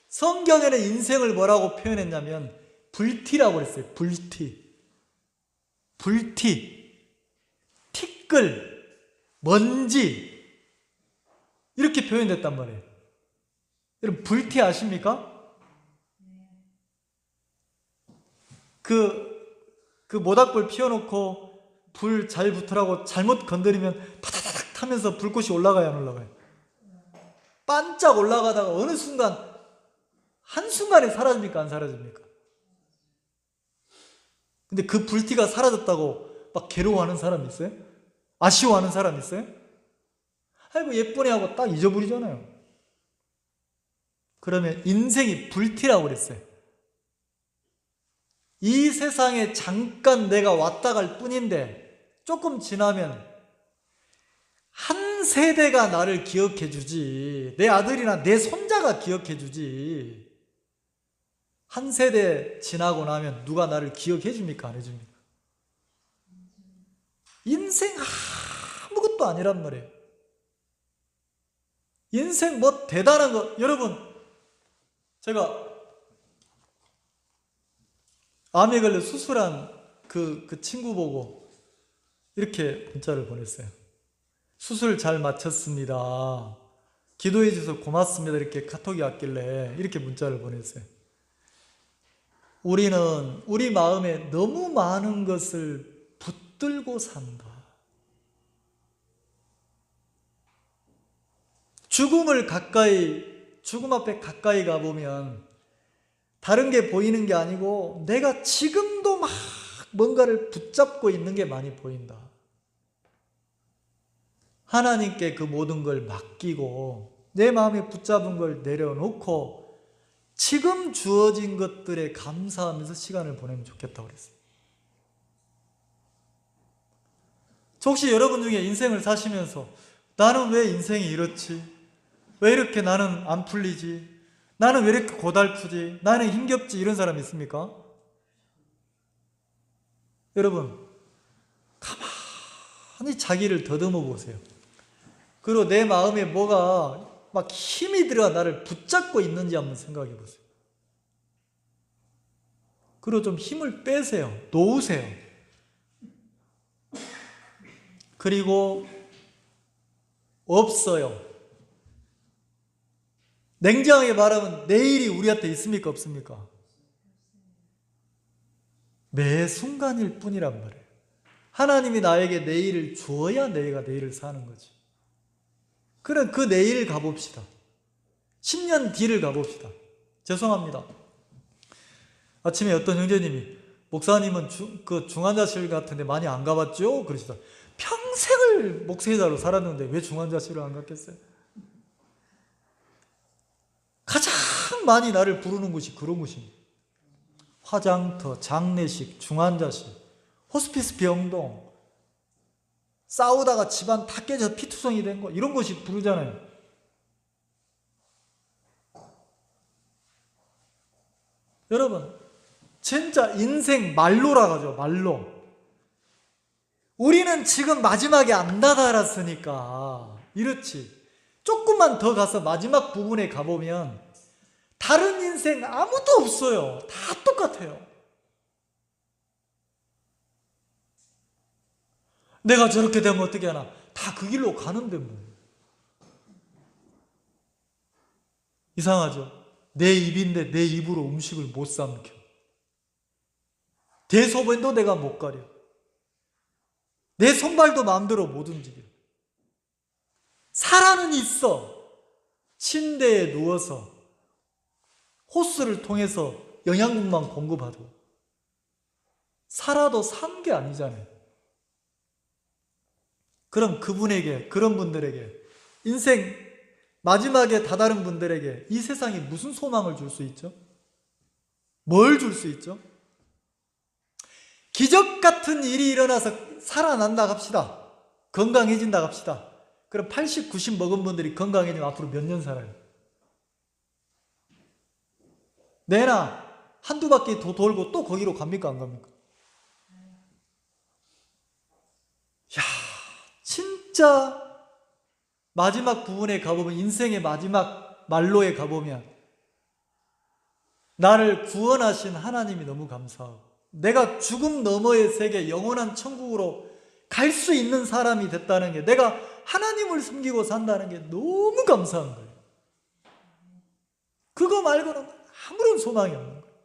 성경에는 인생을 뭐라고 표현했냐면 불티라고 그랬어요. 불티, 티끌, 먼지, 이렇게 표현됐단 말이에요. 여러분 불티 아십니까? 그 모닥불 피워놓고 불 잘 붙으라고 잘못 건드리면 파다닥 타면서 불꽃이 올라가요, 안 올라가요? 반짝 올라가다가 어느 순간 한순간에 사라집니까, 안 사라집니까? 근데 그 불티가 사라졌다고 막 괴로워하는 사람 있어요? 아쉬워하는 사람 있어요? 아이고 예쁘네 하고 딱 잊어버리잖아요. 그러면 인생이 불티라고 그랬어요. 이 세상에 잠깐 내가 왔다 갈 뿐인데 조금 지나면 한 세대가 나를 기억해 주지, 내 아들이나 내 손자가 기억해 주지, 한 세대 지나고 나면 누가 나를 기억해 줍니까, 안 해줍니까? 인생 아무것도 아니란 말이에요. 인생 뭐 대단한 거, 여러분 제가 암에 걸려 수술한 그 친구 보고 이렇게 문자를 보냈어요. 수술 잘 마쳤습니다. 기도해 주셔서 고맙습니다. 이렇게 카톡이 왔길래 이렇게 문자를 보냈어요. 우리는 우리 마음에 너무 많은 것을 붙들고 산다. 죽음 앞에 가까이 가보면 다른 게 보이는 게 아니고 내가 지금도 막 뭔가를 붙잡고 있는 게 많이 보인다. 하나님께 그 모든 걸 맡기고 내 마음에 붙잡은 걸 내려놓고 지금 주어진 것들에 감사하면서 시간을 보내면 좋겠다고 그랬어요. 혹시 여러분 중에 인생을 사시면서 나는 왜 인생이 이렇지? 왜 이렇게 나는 안 풀리지? 나는 왜 이렇게 고달프지? 나는 힘겹지? 이런 사람 있습니까? 여러분 가만히 자기를 더듬어 보세요. 그리고 내 마음에 뭐가 막 힘이 들어가 나를 붙잡고 있는지 한번 생각해 보세요. 그리고 좀 힘을 빼세요. 놓으세요. 그리고 없어요. 냉정하게 말하면 내일이 우리한테 있습니까, 없습니까? 매 순간일 뿐이란 말이에요. 하나님이 나에게 내일을 주어야 내가 내일을 사는 거지. 그럼 그 내일을 가봅시다. 10년 뒤를 가봅시다. 죄송합니다. 아침에 어떤 형제님이 목사님은 그 중환자실 같은데 많이 안 가봤죠? 그러시다. 평생을 목회자로 살았는데 왜 중환자실을 안 갔겠어요? 가장 많이 나를 부르는 곳이 그런 곳입니다. 화장터, 장례식, 중환자실, 호스피스 병동, 싸우다가 집안 다 깨져서 피투성이 된 거, 이런 곳이 부르잖아요. 여러분 진짜 인생 말로라 하죠. 말로. 우리는 지금 마지막에 안 다다랐으니까 이렇지. 조금만 더 가서 마지막 부분에 가보면 다른 인생 아무도 없어요. 다 똑같아요. 내가 저렇게 되면 어떻게 하나? 다 그 길로 가는데 뭐. 이상하죠? 내 입인데 내 입으로 음식을 못 삼켜. 대소변도 내가 못 가려. 내 손발도 마음대로 못 움직여. 살아는 있어. 침대에 누워서 호스를 통해서 영양분만 공급하고. 살아도 산 게 아니잖아요. 그럼 그런 분들에게, 인생 마지막에 다다른 분들에게 이 세상이 무슨 소망을 줄 수 있죠? 뭘 줄 수 있죠? 기적 같은 일이 일어나서 살아난다 합시다. 건강해진다 합시다. 그럼 80, 90 먹은 분들이 건강해지면 앞으로 몇 년 살아요? 내나 한두 바퀴 더 돌고 또 거기로 갑니까, 안 갑니까? 야, 진짜 마지막 부분에 가보면, 인생의 마지막 말로에 가보면 나를 구원하신 하나님이 너무 감사하고 내가 죽음 너머의 세계, 영원한 천국으로 갈 수 있는 사람이 됐다는 게, 내가 하나님을 숨기고 산다는 게 너무 감사한 거예요. 그거 말고는 아무런 소망이 없는 거예요.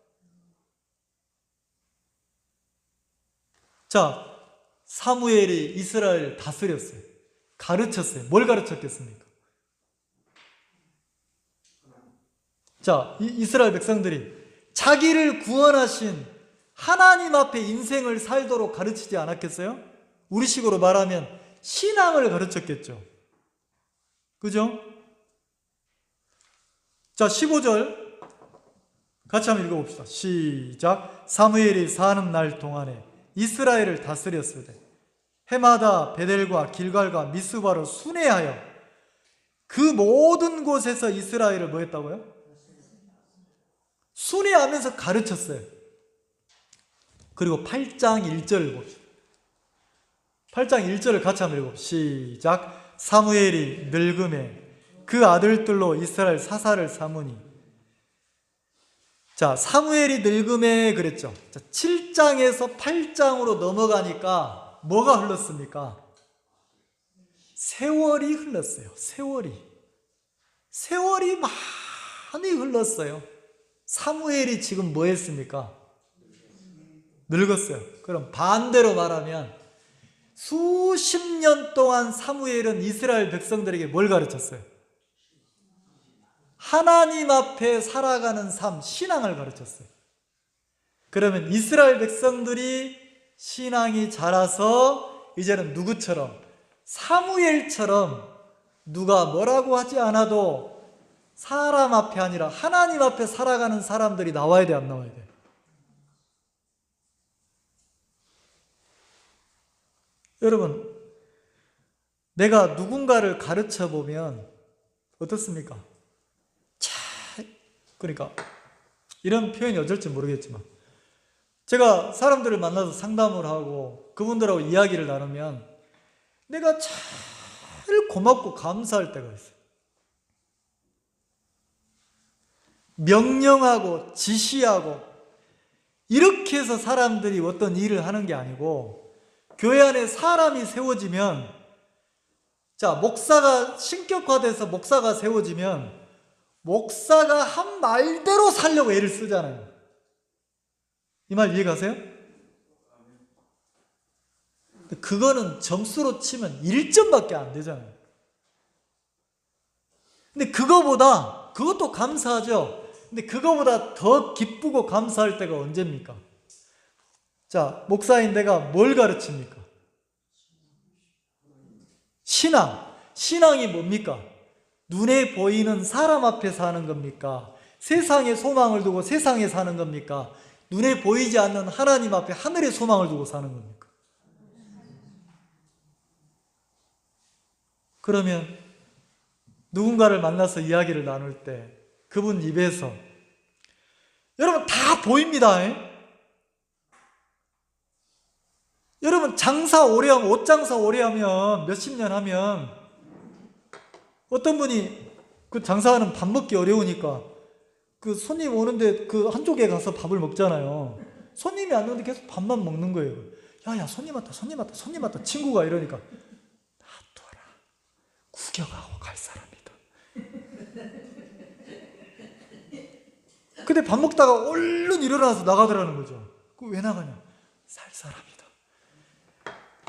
자, 사무엘이 이스라엘을 다스렸어요. 가르쳤어요. 뭘 가르쳤겠습니까? 자, 이스라엘 백성들이 자기를 구원하신 하나님 앞에 인생을 살도록 가르치지 않았겠어요? 우리식으로 말하면 신앙을 가르쳤겠죠. 그죠? 자, 15절 같이 한번 읽어봅시다. 시작. 사무엘이 사는 날 동안에 이스라엘을 다스렸을 때 해마다 베델과 길갈과 미스바로 순회하여 그 모든 곳에서 이스라엘을 뭐 했다고요? 순회하면서 가르쳤어요. 그리고 8장 1절을 봅시다. 8장 1절을 같이 한번 읽어봅시다. 시작. 사무엘이 늙음에 그 아들들로 이스라엘 사사를 삼으니. 자, 사무엘이 늙음에 그랬죠. 자, 7장에서 8장으로 넘어가니까 뭐가 흘렀습니까? 세월이 흘렀어요. 세월이 많이 흘렀어요. 사무엘이 지금 뭐 했습니까? 늙었어요. 그럼 반대로 말하면 수십 년 동안 사무엘은 이스라엘 백성들에게 뭘 가르쳤어요? 하나님 앞에 살아가는 삶, 신앙을 가르쳤어요. 그러면 이스라엘 백성들이 신앙이 자라서 이제는 누구처럼? 사무엘처럼 누가 뭐라고 하지 않아도 사람 앞에 아니라 하나님 앞에 살아가는 사람들이 나와야 돼, 안 나와야 돼? 여러분, 내가 누군가를 가르쳐 보면 어떻습니까? 그러니까 이런 표현이 어쩔지 모르겠지만 제가 사람들을 만나서 상담을 하고 그분들하고 이야기를 나누면 내가 참 고맙고 감사할 때가 있어요. 명령하고 지시하고 이렇게 해서 사람들이 어떤 일을 하는 게 아니고 교회 안에 사람이 세워지면, 자, 목사가 신격화돼서 목사가 세워지면 목사가 한 말대로 살려고 애를 쓰잖아요. 이 말 이해가세요? 그거는 점수로 치면 1점밖에 안 되잖아요. 근데 그것도 감사하죠. 근데 그거보다 더 기쁘고 감사할 때가 언제입니까? 자, 목사인 내가 뭘 가르칩니까? 신앙이 뭡니까? 눈에 보이는 사람 앞에 사는 겁니까? 세상에 소망을 두고 세상에 사는 겁니까? 눈에 보이지 않는 하나님 앞에 하늘에 소망을 두고 사는 겁니까? 그러면 누군가를 만나서 이야기를 나눌 때 그분 입에서 여러분 다 보입니다. 여러분 장사 오래 하면, 옷장사 오래 하면, 몇십 년 하면 어떤 분이 그 장사하는 밥 먹기 어려우니까 그 손님 오는데 그 한쪽에 가서 밥을 먹잖아요. 손님이 안 오는데 계속 밥만 먹는 거예요. 야, 손님 왔다. 친구가 이러니까 놔둬라. 구경하고 갈 사람이다. 근데 밥 먹다가 얼른 일어나서 나가더라는 거죠. 그 왜 나가냐? 살 사람이다.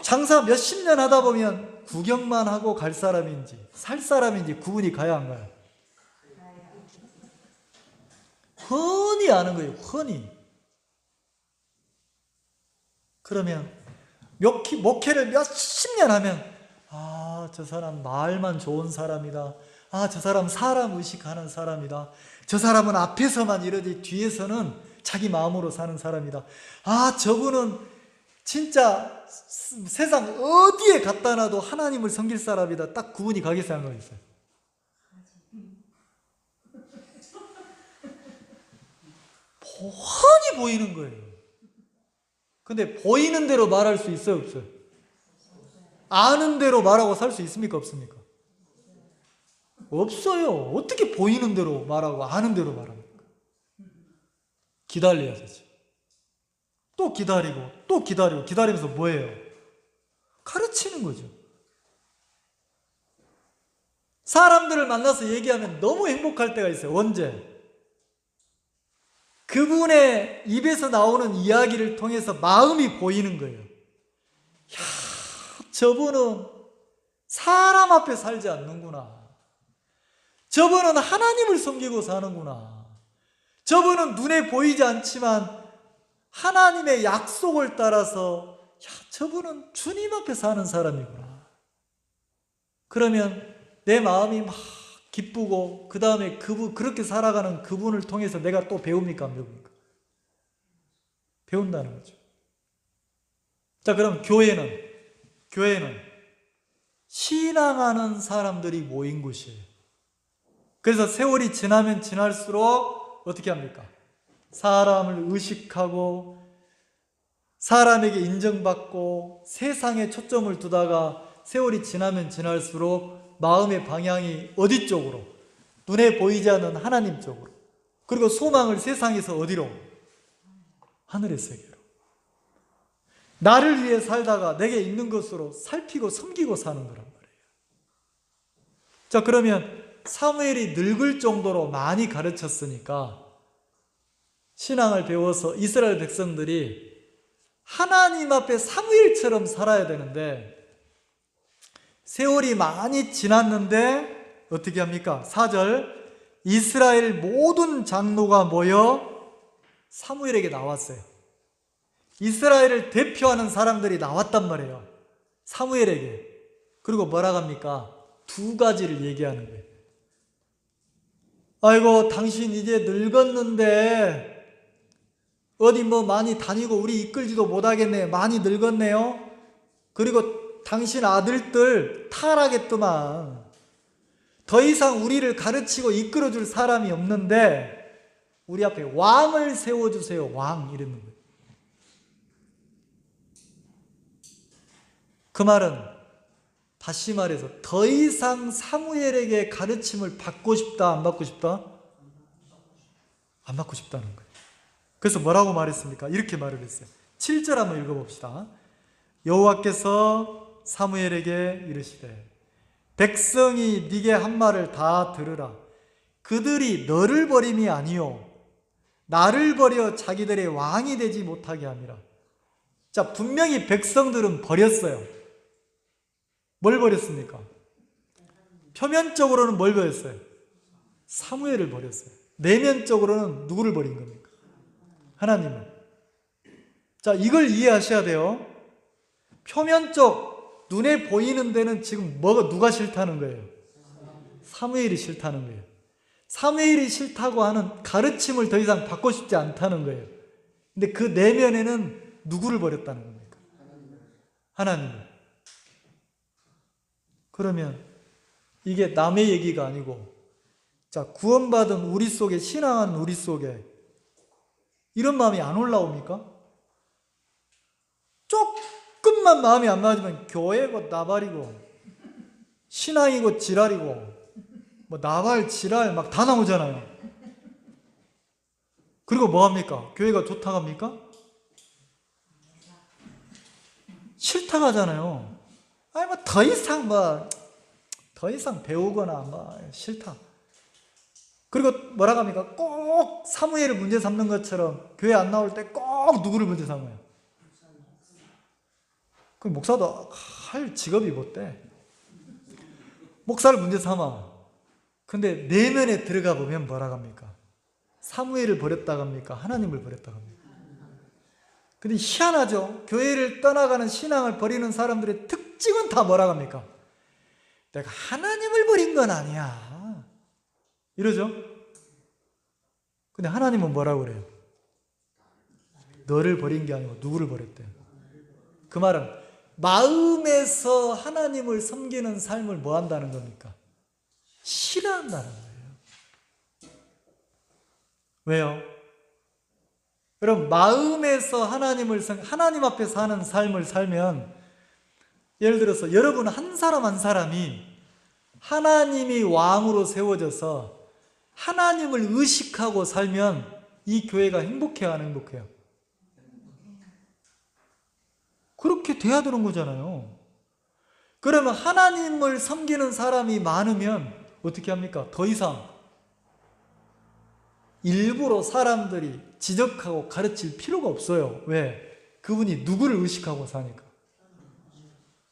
장사 몇십 년 하다 보면 구경만 하고 갈 사람인지 살 사람인지 구분이 가야 안 가요? 흔히 아는 거예요. 흔히. 그러면 목회를 몇십 년 하면 저 사람 말만 좋은 사람이다. 저 사람 사람 의식하는 사람이다. 저 사람은 앞에서만 이러지 뒤에서는 자기 마음으로 사는 사람이다. 저분은 진짜 세상 어디에 갖다 놔도 하나님을 섬길 사람이다. 딱 구분이 가겠어요, 안 가겠어요? 훤히 보이는 거예요. 근데 보이는 대로 말할 수 있어요, 없어요? 아는 대로 말하고 살 수 있습니까, 없습니까? 없어요. 어떻게 보이는 대로 말하고 아는 대로 말합니까? 기다려야 되지. 또 기다리고 기다리면서 뭐예요? 가르치는 거죠. 사람들을 만나서 얘기하면 너무 행복할 때가 있어요. 언제? 그분의 입에서 나오는 이야기를 통해서 마음이 보이는 거예요. 야, 저분은 사람 앞에 살지 않는구나. 저분은 하나님을 섬기고 사는구나. 저분은 눈에 보이지 않지만 하나님의 약속을 따라서 저분은 주님 앞에 사는 사람이구나. 그러면 내 마음이 막 기쁘고 그 다음에 그렇게 살아가는 그분을 통해서 내가 또 배웁니까? 안 배웁니까? 배운다는 거죠. 자, 그럼 교회는 신앙하는 사람들이 모인 곳이에요. 그래서 세월이 지나면 지날수록 어떻게 합니까? 사람을 의식하고 사람에게 인정받고 세상에 초점을 두다가 세월이 지나면 지날수록 마음의 방향이 어디 쪽으로? 눈에 보이지 않는 하나님 쪽으로. 그리고 소망을 세상에서 어디로? 하늘의 세계로. 나를 위해 살다가 내게 있는 것으로 살피고 섬기고 사는 거란 말이에요. 자, 그러면 사무엘이 늙을 정도로 많이 가르쳤으니까 신앙을 배워서 이스라엘 백성들이 하나님 앞에 사무엘처럼 살아야 되는데 세월이 많이 지났는데 어떻게 합니까? 4절 이스라엘 모든 장로가 모여 사무엘에게 나왔어요. 이스라엘을 대표하는 사람들이 나왔단 말이에요. 사무엘에게. 그리고 뭐라고 합니까? 두 가지를 얘기하는 거예요. 아이고, 당신 이제 늙었는데 어디 뭐 많이 다니고 우리 이끌지도 못하겠네. 많이 늙었네요. 그리고 당신 아들들 타락했더만. 더 이상 우리를 가르치고 이끌어줄 사람이 없는데 우리 앞에 왕을 세워주세요. 왕 이러는 거예요. 그 말은 다시 말해서 더 이상 사무엘에게 가르침을 받고 싶다, 안 받고 싶다? 안 받고 싶다는 거예요. 그래서 뭐라고 말했습니까? 이렇게 말을 했어요. 7절 한번 읽어봅시다. 여호와께서 사무엘에게 이르시되 백성이 네게 한 말을 다 들으라. 그들이 너를 버림이 아니요 나를 버려 자기들의 왕이 되지 못하게 함이라. 자, 분명히 백성들은 버렸어요. 뭘 버렸습니까? 표면적으로는 뭘 버렸어요? 사무엘을 버렸어요. 내면적으로는 누구를 버린 겁니까? 하나님을. 자, 이걸 이해하셔야 돼요. 표면적 눈에 보이는 데는 지금 누가 싫다는 거예요? 사무엘이 싫다는 거예요. 사무엘이 싫다고 하는 가르침을 더 이상 받고 싶지 않다는 거예요. 근데 그 내면에는 누구를 버렸다는 겁니까? 하나님을. 그러면 이게 남의 얘기가 아니고, 자, 구원받은 우리 속에, 신앙한 우리 속에 이런 마음이 안 올라옵니까? 조금만 마음이 안 맞으면 교회고 나발이고 신앙이고 지랄이고 뭐 나발 지랄 막 다 나오잖아요. 그리고 뭐 합니까? 교회가 좋다고 합니까? 싫다고 하잖아요. 아니 뭐 더 이상 배우거나 뭐 싫다. 그리고 뭐라고 합니까? 꼭 사무엘을 문제 삼는 것처럼 교회 안 나올 때 꼭 누구를 문제 삼아요? 그 목사도 할 직업이 못돼. 목사를 문제 삼아. 근데 내면에 들어가 보면 뭐라고 합니까? 사무엘을 버렸다고 합니까? 하나님을 버렸다고 합니까? 근데 희한하죠? 교회를 떠나가는 신앙을 버리는 사람들의 특징은 다 뭐라고 합니까? 내가 하나님을 버린 건 아니야. 이러죠? 근데 하나님은 뭐라고 그래요? 너를 버린 게 아니고 누구를 버렸대요? 그 말은 마음에서 하나님을 섬기는 삶을 뭐 한다는 겁니까? 싫어한다는 거예요. 왜요? 여러분, 마음에서 하나님 앞에 사는 삶을 살면, 예를 들어서 여러분 한 사람 한 사람이 하나님이 왕으로 세워져서 하나님을 의식하고 살면 이 교회가 행복해요, 안 행복해요? 그렇게 돼야 되는 거잖아요. 그러면 하나님을 섬기는 사람이 많으면 어떻게 합니까? 더 이상 일부러 사람들이 지적하고 가르칠 필요가 없어요. 왜? 그분이 누구를 의식하고 사니까.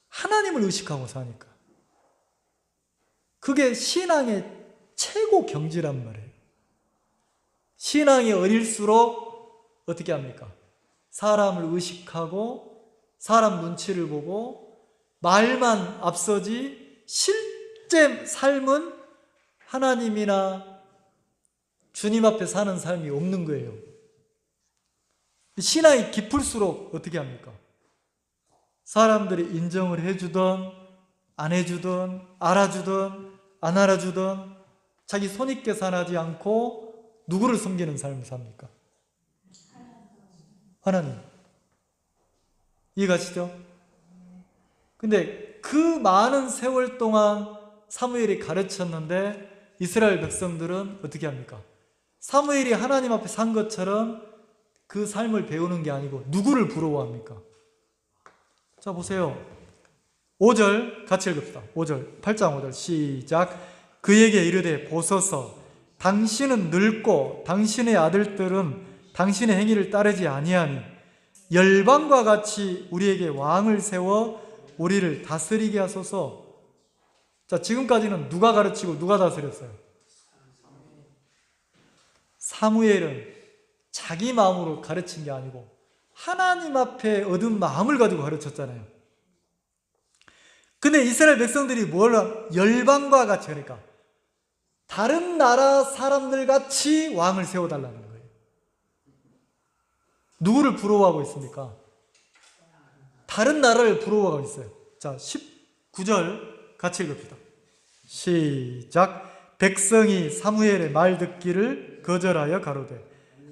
하나님을 의식하고 사니까. 그게 신앙의 최고 경지란 말이에요. 신앙이 어릴수록 어떻게 합니까? 사람을 의식하고 사람 눈치를 보고 말만 앞서지 실제 삶은 하나님이나 주님 앞에 사는 삶이 없는 거예요. 신앙이 깊을수록 어떻게 합니까? 사람들이 인정을 해주든 안 해주든 알아주든 안 알아주든 자기 손익계산하지 않고 누구를 섬기는 삶을 삽니까? 하나님. 이해가시죠? 근데 그 많은 세월 동안 사무엘이 가르쳤는데 이스라엘 백성들은 어떻게 합니까? 사무엘이 하나님 앞에 산 것처럼 그 삶을 배우는 게 아니고 누구를 부러워합니까? 자, 보세요. 5절 같이 읽읍시다. 5절, 8장 5절 시작. 그에게 이르되 보소서, 당신은 늙고 당신의 아들들은 당신의 행위를 따르지 아니하니 열방과 같이 우리에게 왕을 세워 우리를 다스리게 하소서. 자, 지금까지는 누가 가르치고 누가 다스렸어요? 사무엘은 자기 마음으로 가르친 게 아니고 하나님 앞에 얻은 마음을 가지고 가르쳤잖아요. 근데 이스라엘 백성들이 열방과 같이, 그러니까 다른 나라 사람들 같이 왕을 세워달라는 거예요. 누구를 부러워하고 있습니까? 다른 나라를 부러워하고 있어요. 자, 19절 같이 읽읍시다. 시작. 백성이 사무엘의 말 듣기를 거절하여 가로되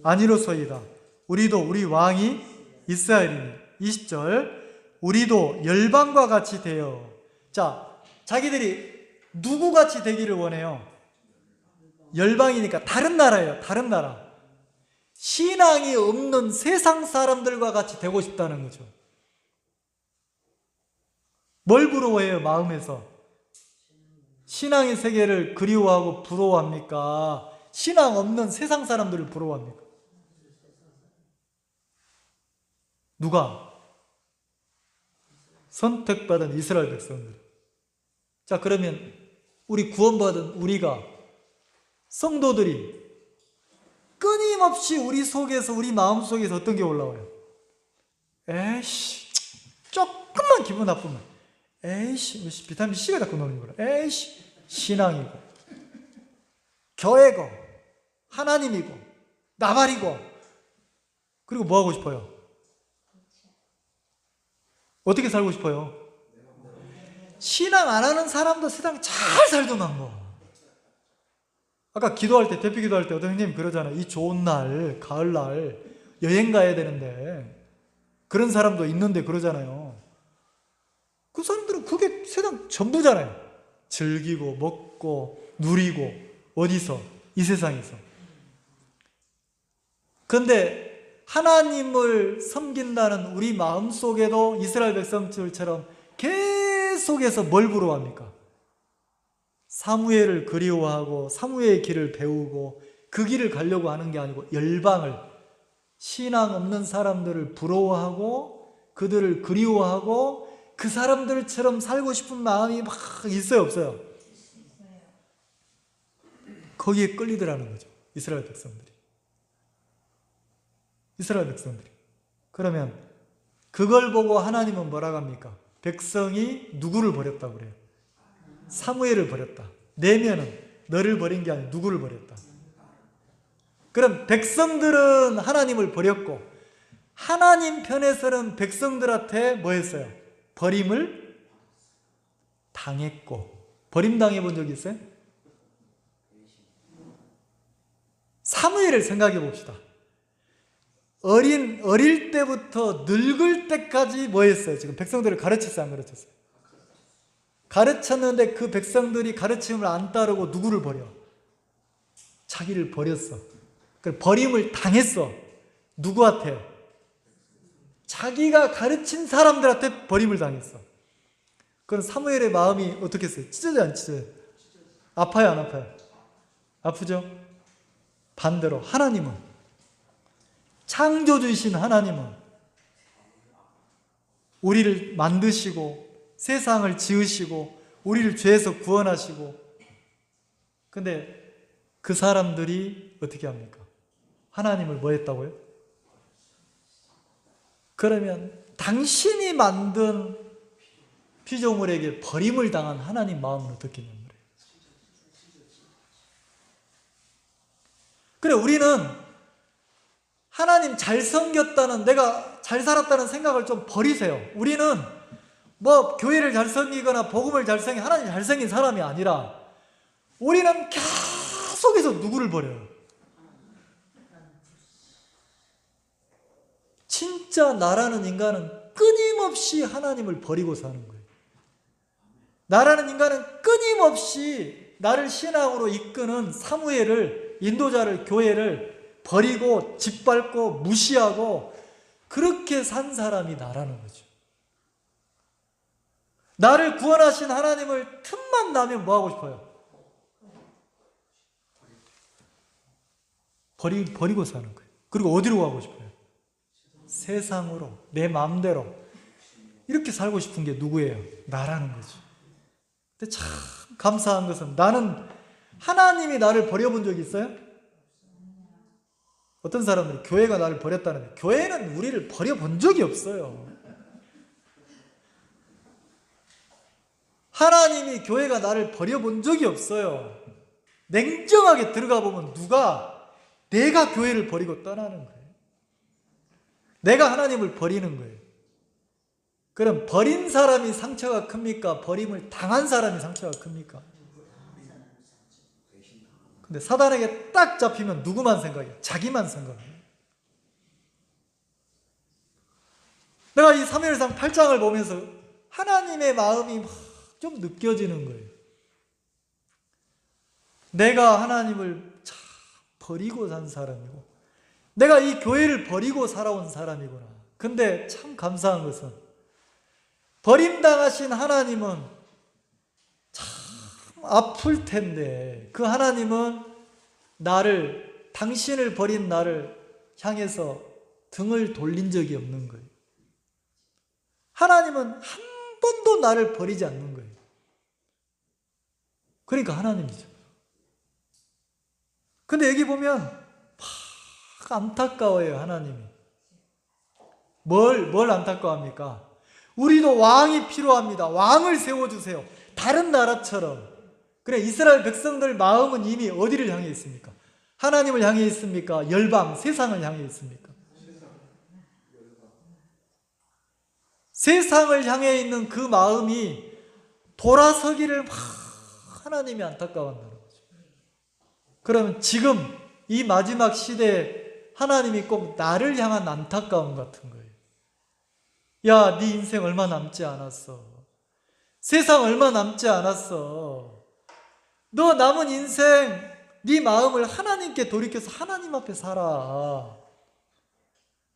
아니로소이다. 우리도 우리 왕이 이스라엘이니. 20절. 우리도 열방과 같이 되어. 자, 자기들이 누구같이 되기를 원해요? 열방이니까 다른 나라예요. 다른 나라. 신앙이 없는 세상 사람들과 같이 되고 싶다는 거죠. 뭘 부러워해요? 마음에서. 신앙의 세계를 그리워하고 부러워합니까? 신앙 없는 세상 사람들을 부러워합니까? 누가? 선택받은 이스라엘 백성들. 자, 그러면 우리 구원받은 우리가, 성도들이 끊임없이 우리 속에서, 우리 마음 속에서 어떤 게 올라와요? 에이씨, 조금만 기분 나쁘면 에이씨, 비타민 C가 자꾸 나오는 거라. 에이씨, 신앙이고 교회고 하나님이고 나발이고. 그리고 뭐 하고 싶어요? 어떻게 살고 싶어요? 신앙 안 하는 사람도 세상 잘 살더만 뭐. 아까 기도할 때, 대표 기도할 때 어떤 형님 그러잖아요. 이 좋은 날, 가을날 여행 가야 되는데, 그런 사람도 있는데 그러잖아요. 그 사람들은 그게 세상 전부잖아요. 즐기고 먹고 누리고. 어디서? 이 세상에서. 그런데 하나님을 섬긴다는 우리 마음속에도 이스라엘 백성들처럼 계속해서 뭘 부러워합니까? 사무엘을 그리워하고 사무엘의 길을 배우고 그 길을 가려고 하는 게 아니고 열방을, 신앙 없는 사람들을 부러워하고 그들을 그리워하고 그 사람들처럼 살고 싶은 마음이 막 있어요, 없어요? 거기에 끌리더라는 거죠. 이스라엘 백성들이. 이스라엘 백성들이. 그러면 그걸 보고 하나님은 뭐라고 합니까? 백성이 누구를 버렸다고 그래요? 사무엘을 버렸다. 내면은 너를 버린 게 아니라 누구를 버렸다. 그럼 백성들은 하나님을 버렸고 하나님 편에서는 백성들한테 뭐 했어요? 버림을 당했고. 버림당해 본 적 있어요? 사무엘을 생각해 봅시다. 어릴 때부터 늙을 때까지 뭐 했어요? 지금 백성들을 가르쳤어요, 안 가르쳤어요? 가르쳤는데 그 백성들이 가르침을 안 따르고 누구를 버려? 자기를 버렸어. 버림을 당했어. 누구한테? 자기가 가르친 사람들한테 버림을 당했어. 그럼 사무엘의 마음이 어떻게 했어요? 찢어져요, 안 찢어져요? 아파요, 안 아파요? 아프죠? 반대로 하나님은, 창조주이신 하나님은 우리를 만드시고 세상을 지으시고 우리를 죄에서 구원하시고, 근데 그 사람들이 어떻게 합니까? 하나님을 뭐 했다고요? 그러면 당신이 만든 피조물에게 버림을 당한 하나님 마음은 어떻게 되는 거예요? 그래, 우리는 하나님 잘 섬겼다는, 내가 잘 살았다는 생각을 좀 버리세요. 우리는 뭐 교회를 잘 섬기거나 복음을 잘 섬기, 하나님 잘 섬긴 사람이 아니라 우리는 계속해서 누구를 버려요? 진짜 나라는 인간은 끊임없이 하나님을 버리고 사는 거예요. 나라는 인간은 끊임없이 나를 신앙으로 이끄는 사무엘을, 인도자를, 교회를 버리고 짓밟고 무시하고 그렇게 산 사람이 나라는 거죠. 나를 구원하신 하나님을 틈만 나면 뭐 하고 싶어요? 버리고 사는 거예요. 그리고 어디로 가고 싶어요? 세상으로, 내 마음대로. 이렇게 살고 싶은 게 누구예요? 나라는 거죠. 근데 참 감사한 것은, 나는 하나님이 나를 버려본 적이 있어요? 어떤 사람들이 교회가 나를 버렸다는데, 교회는 우리를 버려본 적이 없어요. 하나님이 교회가 나를 버려본 적이 없어요. 냉정하게 들어가 보면 내가 교회를 버리고 떠나는 거예요. 내가 하나님을 버리는 거예요. 그럼 버린 사람이 상처가 큽니까? 버림을 당한 사람이 상처가 큽니까? 근데 사단에게 딱 잡히면 누구만 생각해요? 자기만 생각해요. 내가 이 사무엘상 8장을 보면서 하나님의 마음이 좀 느껴지는 거예요. 내가 하나님을 참 버리고 산 사람이고, 내가 이 교회를 버리고 살아온 사람이구나. 근데 참 감사한 것은, 버림당하신 하나님은 참 아플 텐데, 그 하나님은 당신을 버린 나를 향해서 등을 돌린 적이 없는 거예요. 하나님은 한 번도 나를 버리지 않는 거예요. 그러니까 하나님이죠. 근데 여기 보면 막 안타까워요, 하나님이. 뭘 안타까워합니까? 우리도 왕이 필요합니다. 왕을 세워주세요. 다른 나라처럼. 그래, 이스라엘 백성들 마음은 이미 어디를 향해 있습니까? 하나님을 향해 있습니까? 열방, 세상을 향해 있습니까? 세상을 향해 있는 그 마음이 돌아서기를 막 하나님이 안타까워한다는 거죠. 그러면 지금 이 마지막 시대에 하나님이 꼭 나를 향한 안타까움 같은 거예요. 야, 네 인생 얼마 남지 않았어. 세상 얼마 남지 않았어. 너 남은 인생, 네 마음을 하나님께 돌이켜서 하나님 앞에 살아.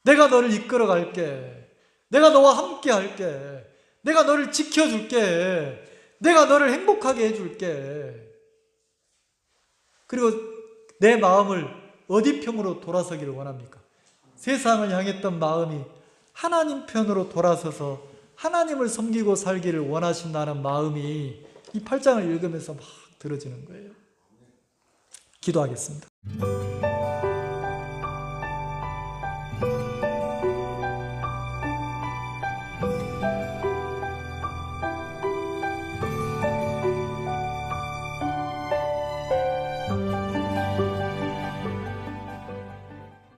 내가 너를 이끌어 갈게. 내가 너와 함께 할게. 내가 너를 지켜줄게. 내가 너를 행복하게 해줄게. 그리고 내 마음을 어디 편으로 돌아서기를 원합니까? 세상을 향했던 마음이 하나님 편으로 돌아서서 하나님을 섬기고 살기를 원하신다는 마음이 이 8장을 읽으면서 막 들어지는 거예요. 기도하겠습니다.